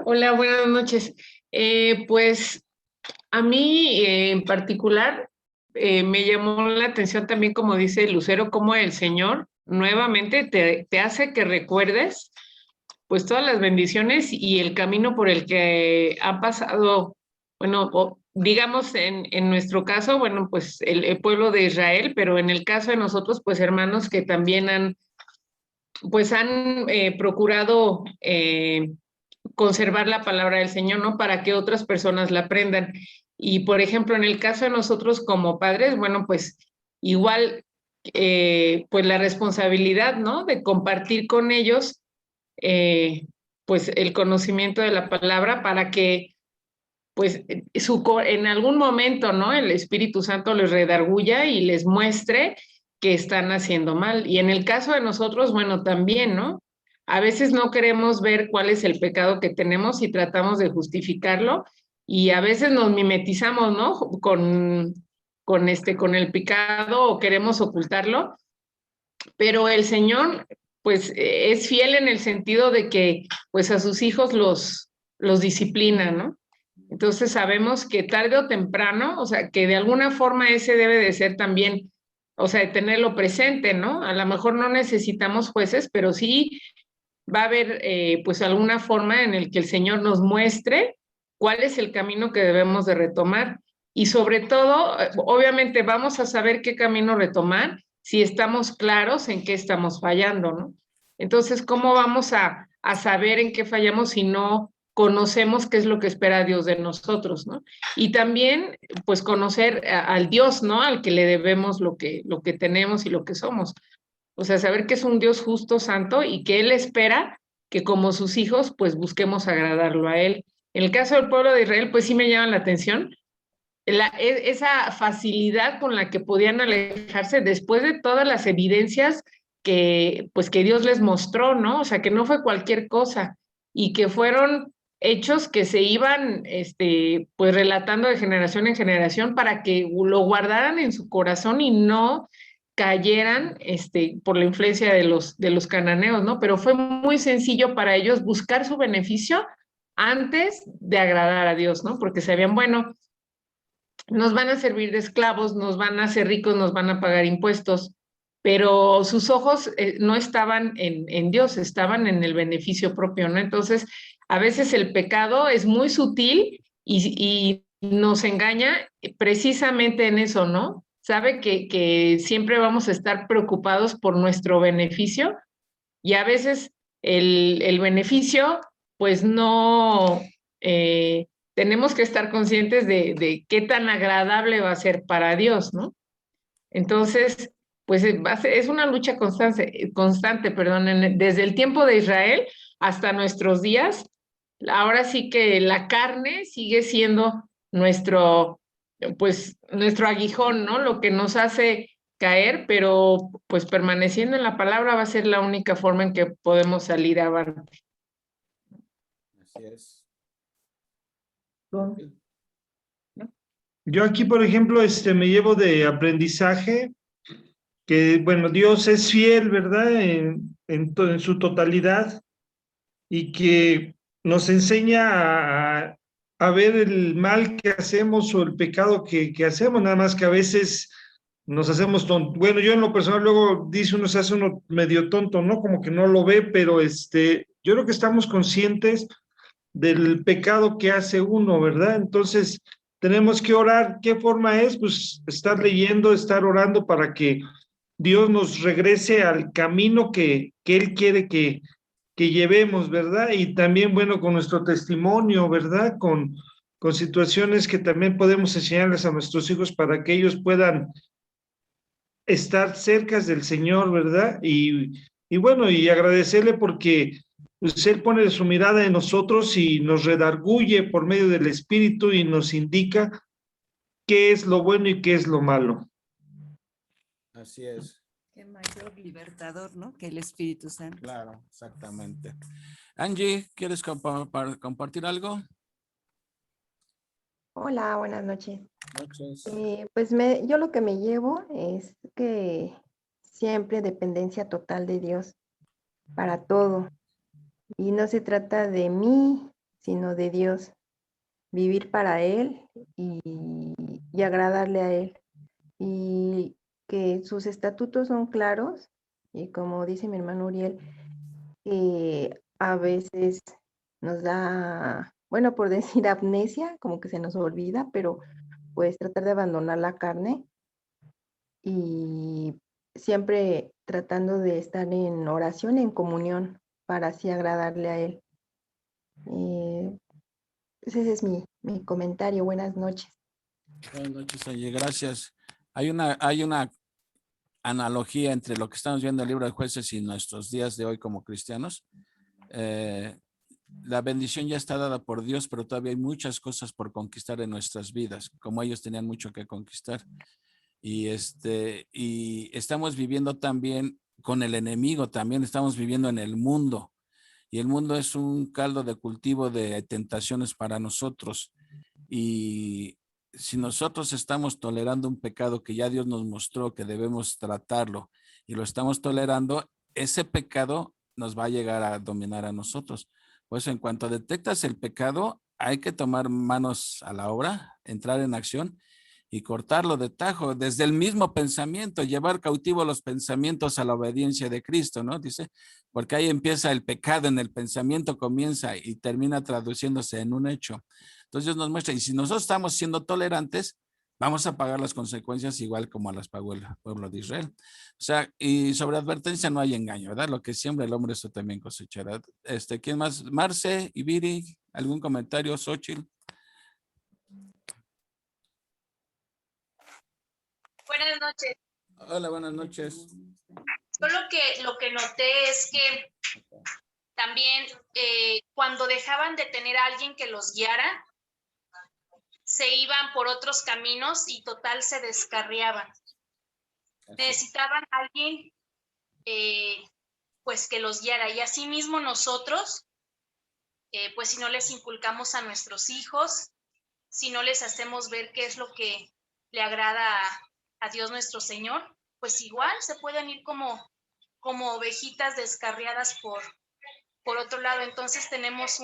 Hola, buenas noches. Pues a mí en particular me llamó la atención también, como dice Lucero, cómo el Señor nuevamente te hace que recuerdes pues todas las bendiciones y el camino por el que ha pasado, bueno, digamos en nuestro caso, bueno, pues el pueblo de Israel, pero en el caso de nosotros, pues hermanos que también han procurado conservar la palabra del Señor, ¿no? Para que otras personas la aprendan. Y, por ejemplo, en el caso de nosotros como padres, bueno, pues igual, pues la responsabilidad, ¿no? De compartir con ellos, pues el conocimiento de la palabra para que, pues, en algún momento, ¿no? El Espíritu Santo les redarguya y les muestre que están haciendo mal. Y en el caso de nosotros, bueno, también, ¿no? A veces no queremos ver cuál es el pecado que tenemos y tratamos de justificarlo y a veces nos mimetizamos, ¿no? Con el pecado o queremos ocultarlo, pero el Señor, pues, es fiel en el sentido de que, pues, a sus hijos los disciplina, ¿no? Entonces sabemos que tarde o temprano, o sea, que de alguna forma ese debe de ser también, o sea, de tenerlo presente, ¿no? A lo mejor no necesitamos jueces, pero sí va a haber pues alguna forma en el que el Señor nos muestre cuál es el camino que debemos de retomar. Y sobre todo, obviamente vamos a saber qué camino retomar si estamos claros en qué estamos fallando, ¿no? Entonces, ¿cómo vamos a saber en qué fallamos si no conocemos qué es lo que espera Dios de nosotros, ¿no? Y también, pues, conocer al Dios, ¿no? Al que le debemos lo que tenemos y lo que somos. O sea, saber que es un Dios justo, santo y que Él espera que como sus hijos, pues busquemos agradarlo a Él. En el caso del pueblo de Israel, pues sí me llama la atención esa facilidad con la que podían alejarse después de todas las evidencias pues, que Dios les mostró, ¿no? O sea, que no fue cualquier cosa y que fueron hechos que se iban, pues, relatando de generación en generación para que lo guardaran en su corazón y no cayeran por la influencia de los cananeos, ¿no? Pero fue muy sencillo para ellos buscar su beneficio antes de agradar a Dios, ¿no? Porque sabían, bueno, nos van a servir de esclavos, nos van a hacer ricos, nos van a pagar impuestos, pero sus ojos no estaban en Dios, estaban en el beneficio propio, ¿no? Entonces, a veces el pecado es muy sutil y nos engaña precisamente en eso, ¿no? Sabe que siempre vamos a estar preocupados por nuestro beneficio y a veces el beneficio, pues no, tenemos que estar conscientes de qué tan agradable va a ser para Dios, ¿no? Entonces, pues es una lucha constante, perdón, desde el tiempo de Israel hasta nuestros días. Ahora sí que la carne sigue siendo nuestro aguijón, ¿no? Lo que nos hace caer, pero pues permaneciendo en la palabra va a ser la única forma en que podemos salir avante. Así es. Yo aquí, por ejemplo, me llevo de aprendizaje que, bueno, Dios es fiel, ¿verdad? En su totalidad y que nos enseña a ver el mal que hacemos o el pecado que hacemos, nada más que a veces nos hacemos tontos. Bueno, yo en lo personal luego dice uno, se hace uno medio tonto, ¿no? Como que no lo ve, pero yo creo que estamos conscientes del pecado que hace uno, ¿verdad? Entonces, tenemos que orar. ¿Qué forma es? Pues estar leyendo, estar orando para que Dios nos regrese al camino que Él quiere que llevemos, ¿verdad? Y también, bueno, con nuestro testimonio, ¿verdad? Con situaciones que también podemos enseñarles a nuestros hijos para que ellos puedan estar cerca del Señor, ¿verdad? Y bueno, y agradecerle porque pues Él pone su mirada en nosotros y nos redarguye por medio del Espíritu y nos indica qué es lo bueno y qué es lo malo. Así es. Qué mayor libertador, ¿no? Que el Espíritu Santo. Claro, exactamente. Angie, ¿quieres compartir algo? Hola, buenas noches. Noches. Pues yo lo que me llevo es que siempre dependencia total de Dios para todo. Y no se trata de mí, sino de Dios. Vivir para Él y agradarle a Él. Y que sus estatutos son claros. Y como dice mi hermano Uriel, que a veces nos da, bueno, por decir amnesia, como que se nos olvida, pero pues tratar de abandonar la carne y siempre tratando de estar en oración, en comunión, para así agradarle a Él. Pues ese es mi comentario. Buenas noches. Buenas noches, Angie. Gracias. Hay una analogía entre lo que estamos viendo en el libro de Jueces y nuestros días de hoy como cristianos. La bendición ya está dada por Dios, pero todavía hay muchas cosas por conquistar en nuestras vidas, como ellos tenían mucho que conquistar. Y estamos viviendo también con el enemigo, también estamos viviendo en el mundo. Y el mundo es un caldo de cultivo de tentaciones para nosotros. Y si nosotros estamos tolerando un pecado que ya Dios nos mostró que debemos tratarlo y lo estamos tolerando, ese pecado nos va a llegar a dominar a nosotros. Pues en cuanto detectas el pecado, hay que tomar manos a la obra, entrar en acción y cortarlo de tajo desde el mismo pensamiento, llevar cautivo los pensamientos a la obediencia de Cristo, ¿no? Dice, porque ahí empieza el pecado, en el pensamiento comienza y termina traduciéndose en un hecho. Entonces nos muestra, y si nosotros estamos siendo tolerantes, vamos a pagar las consecuencias igual como las pagó el pueblo de Israel. O sea, y sobre advertencia no hay engaño, ¿verdad? Lo que siembra el hombre, eso también cosechará. ¿Quién más? Marce, Ibiri, ¿algún comentario? Xochitl. Buenas noches. Hola, buenas noches. Yo lo que noté es que también cuando dejaban de tener a alguien que los guiara, se iban por otros caminos y total se descarriaban. Necesitaban a alguien pues que los guiara, y así mismo nosotros, pues si no les inculcamos a nuestros hijos, si no les hacemos ver qué es lo que le agrada a Dios nuestro Señor, pues igual se pueden ir como ovejitas descarriadas por otro lado. Entonces tenemos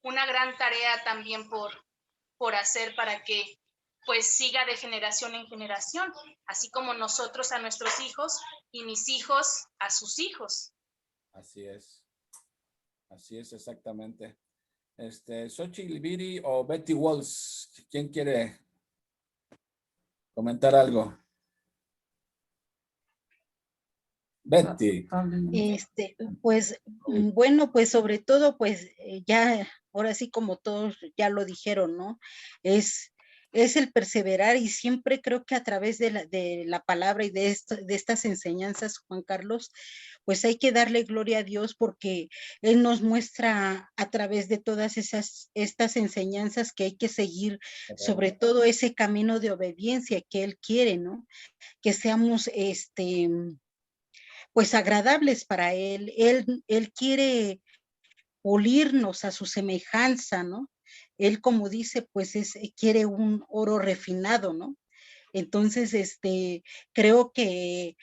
una gran tarea también por hacer para que pues siga de generación en generación, así como nosotros a nuestros hijos y mis hijos a sus hijos. Así es exactamente. Xochitl, Ibiri o Betty Walls, ¿quién quiere comentar algo? Betty. Pues bueno, pues sobre todo, pues ya, ahora sí como todos ya lo dijeron, ¿no? Es el perseverar, y siempre creo que a través de la palabra y de estas enseñanzas, Juan Carlos, pues hay que darle gloria a Dios, porque Él nos muestra a través de todas estas enseñanzas que hay que seguir, sobre todo ese camino de obediencia que Él quiere, ¿no? Que seamos, pues agradables para Él. Él quiere pulirnos a su semejanza, ¿no? Él, como dice, pues quiere un oro refinado, ¿no? Entonces, creo que,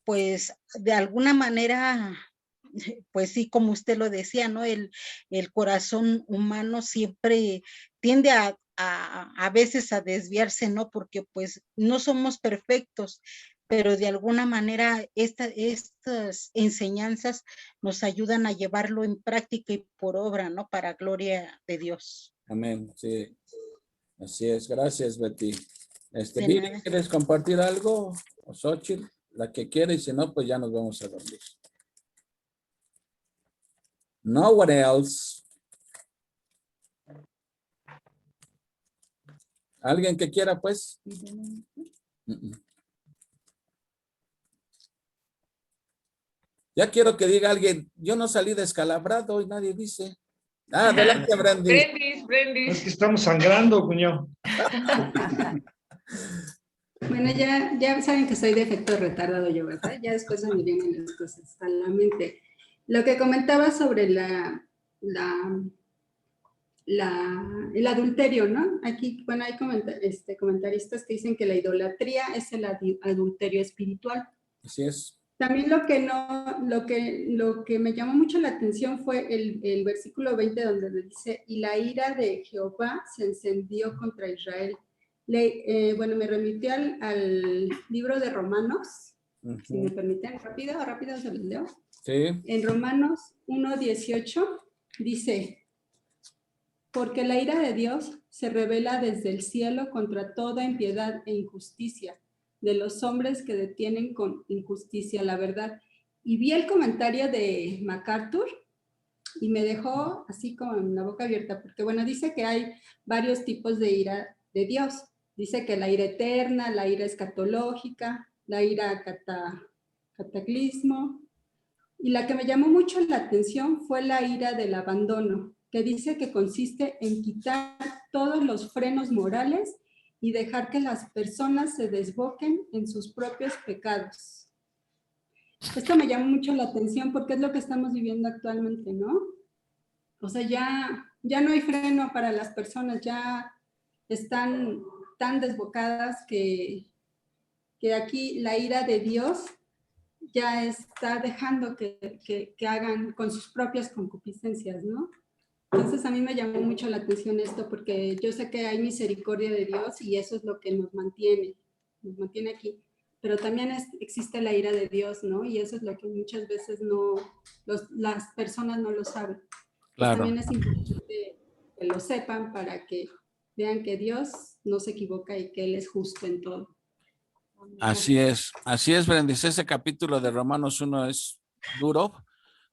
pues, de alguna manera, pues sí, como usted lo decía, ¿no? El corazón humano siempre tiende a veces a desviarse, ¿no? Porque pues no somos perfectos, pero de alguna manera estas enseñanzas nos ayudan a llevarlo en práctica y por obra, ¿no? Para gloria de Dios. Amén, sí. Así es, gracias Betty. De Viri, nada. ¿quieres compartir algo? O Xochitl, la que quiera, y si no, pues ya nos vamos a dormir. No one else. ¿Alguien que quiera, pues? Ya quiero que diga alguien, yo no salí descalabrado y nadie dice. Ah, adelante, Brandis. Brandis. Es que estamos sangrando, cuñado. Bueno, ya saben que soy de efecto retardado yo, ¿verdad? Ya después se me vienen las cosas a la mente. Lo que comentaba sobre el adulterio, ¿no? Aquí, bueno, hay comentaristas que dicen que la idolatría es el adulterio espiritual. Así es. También lo que me llamó mucho la atención fue el versículo 20 donde dice, y la ira de Jehová se encendió contra Israel. Bueno, me remitió al libro de Romanos, si me permiten, rápido se los leo. Sí. En Romanos 1:18 dice, porque la ira de Dios se revela desde el cielo contra toda impiedad e injusticia de los hombres que detienen con injusticia la verdad. Y vi el comentario de MacArthur y me dejó así con la boca abierta, porque bueno, dice que hay varios tipos de ira de Dios. Dice que la ira eterna, la ira escatológica, la ira cataclismo. Y la que me llamó mucho la atención fue la ira del abandono, que dice que consiste en quitar todos los frenos morales y dejar que las personas se desboquen en sus propios pecados. Esto me llama mucho la atención porque es lo que estamos viviendo actualmente, ¿no? O sea, ya no hay freno para las personas, ya están tan desbocadas que aquí la ira de Dios ya está dejando que hagan con sus propias concupiscencias, ¿no? Entonces a mí me llamó mucho la atención esto porque yo sé que hay misericordia de Dios y eso es lo que nos mantiene aquí, pero también existe la ira de Dios, ¿no? Y eso es lo que muchas veces las personas no lo saben. Claro. También es importante que lo sepan para que vean que Dios no se equivoca y que Él es justo en todo. Así es, Brandis. Ese capítulo de Romanos 1 es duro,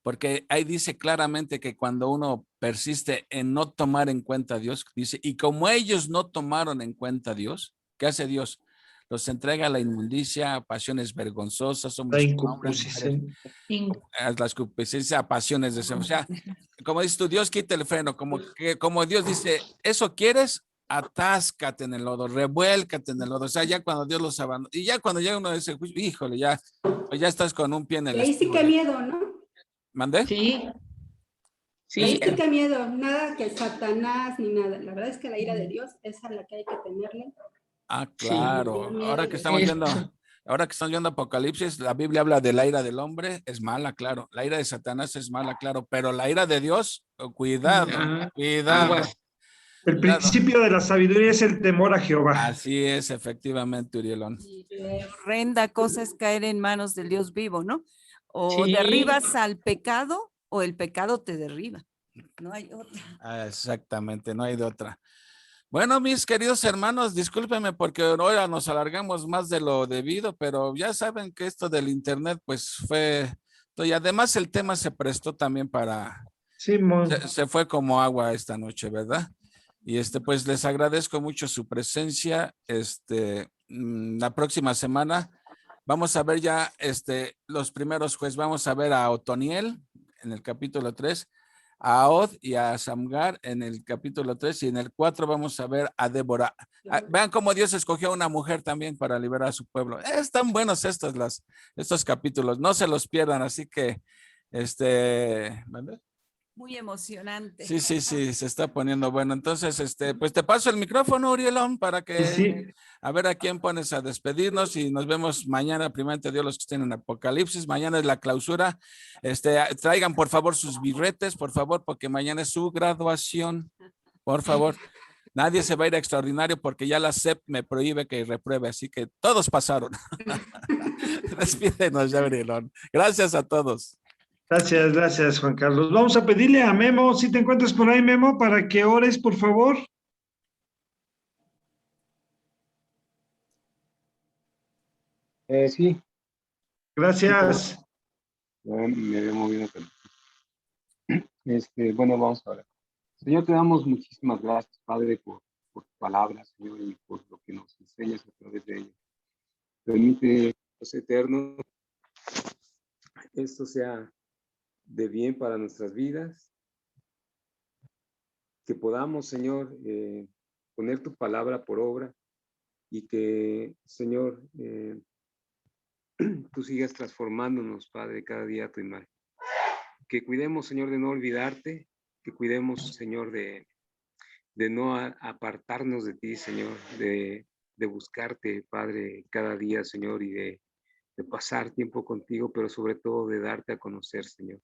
porque ahí dice claramente que cuando uno persiste en no tomar en cuenta a Dios, dice, y como ellos no tomaron en cuenta a Dios, ¿qué hace Dios? Los entrega a la inmundicia, a pasiones vergonzosas, La inconcupiscencia. las concupiscencias, a pasiones de... O sea, como dices tú, Dios quita el freno, como Dios dice, ¿eso quieres? Atáscate en el lodo, revuélcate en el lodo. O sea, ya cuando Dios los abandona, y ya cuando llega uno de ese juicio, híjole, ya estás con un pie en el ahí sí que miedo, ¿no? ¿Mandé? Sí. Ahí sí que miedo, nada que Satanás ni nada. La verdad es que la ira de Dios es a la que hay que tenerle. Ah, claro. Sí. Ahora que estamos viendo Apocalipsis, la Biblia habla de la ira del hombre, es mala, claro. La ira de Satanás es mala, claro. Pero la ira de Dios, cuidado, cuidado. El principio de la sabiduría es el temor a Jehová. Así es, efectivamente, Urielón. Horrenda cosa es caer en manos del Dios vivo, ¿no? O Sí. derribas al pecado o el pecado te derriba. No hay otra. Exactamente, no hay de otra. Bueno, mis queridos hermanos, discúlpenme porque ahora nos alargamos más de lo debido, pero ya saben que esto del internet pues fue, y además el tema se prestó también para, se fue como agua esta noche, ¿verdad? Y pues les agradezco mucho su presencia. La próxima semana vamos a ver ya los primeros jueces, vamos a ver a Otoniel en el capítulo 3, a Od y a Samgar en el capítulo 3 y en el 4 vamos a ver a Débora. Vean cómo Dios escogió a una mujer también para liberar a su pueblo. Están buenos estos capítulos, no se los pierdan, así que ¿vale? Muy emocionante. Sí, se está poniendo bueno. Entonces, pues te paso el micrófono, Urielón, para que a ver a quién pones a despedirnos y nos vemos mañana, primeramente Dios, los que estén en Apocalipsis. Mañana es la clausura. Traigan por favor sus birretes, por favor, porque mañana es su graduación. Por favor. Nadie se va a ir a extraordinario porque ya la SEP me prohíbe que repruebe, así que todos pasaron. Despídenos ya, Urielón. Gracias a todos. Gracias, Juan Carlos. Vamos a pedirle a Memo, si te encuentras por ahí, Memo, para que ores, por favor. Sí. Gracias. Me había movido. Bueno, vamos a ver. Señor, te damos muchísimas gracias, Padre, por tu palabra, Señor, y por lo que nos enseñas a través de ella. Permite, Dios eterno, esto sea de bien para nuestras vidas, que podamos, Señor, poner tu palabra por obra y que, Señor, tú sigas transformándonos, Padre, cada día a tu imagen. Que cuidemos, Señor, de no olvidarte, que cuidemos, Señor, de no apartarnos de ti, Señor, de buscarte, Padre, cada día, Señor, y de pasar tiempo contigo, pero sobre todo de darte a conocer, Señor.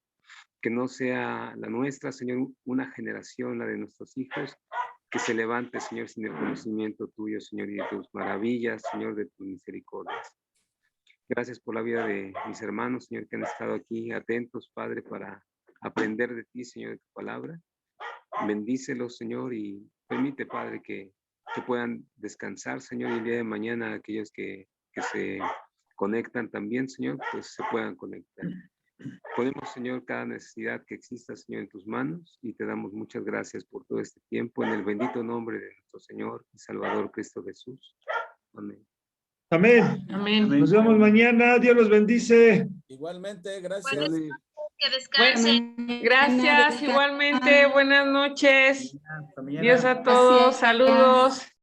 Que no sea la nuestra, Señor, una generación, la de nuestros hijos, que se levante, Señor, sin el conocimiento tuyo, Señor, y de tus maravillas, Señor, de tus misericordias. Gracias por la vida de mis hermanos, Señor, que han estado aquí atentos, Padre, para aprender de ti, Señor, de tu palabra. Bendícelos, Señor, y permite, Padre, que puedan descansar, Señor, y el día de mañana aquellos que se conectan también, Señor, pues se puedan conectar. Ponemos, Señor, cada necesidad que exista, Señor, en tus manos, y te damos muchas gracias por todo este tiempo, en el bendito nombre de nuestro Señor y Salvador Cristo Jesús. Amén. Amén. Amén. Nos vemos mañana. Dios los bendice. Igualmente, gracias. Buenas que Bueno, descansen. gracias, igualmente. Buenas noches. Hasta mañana. Dios a todos. Gracias. Saludos.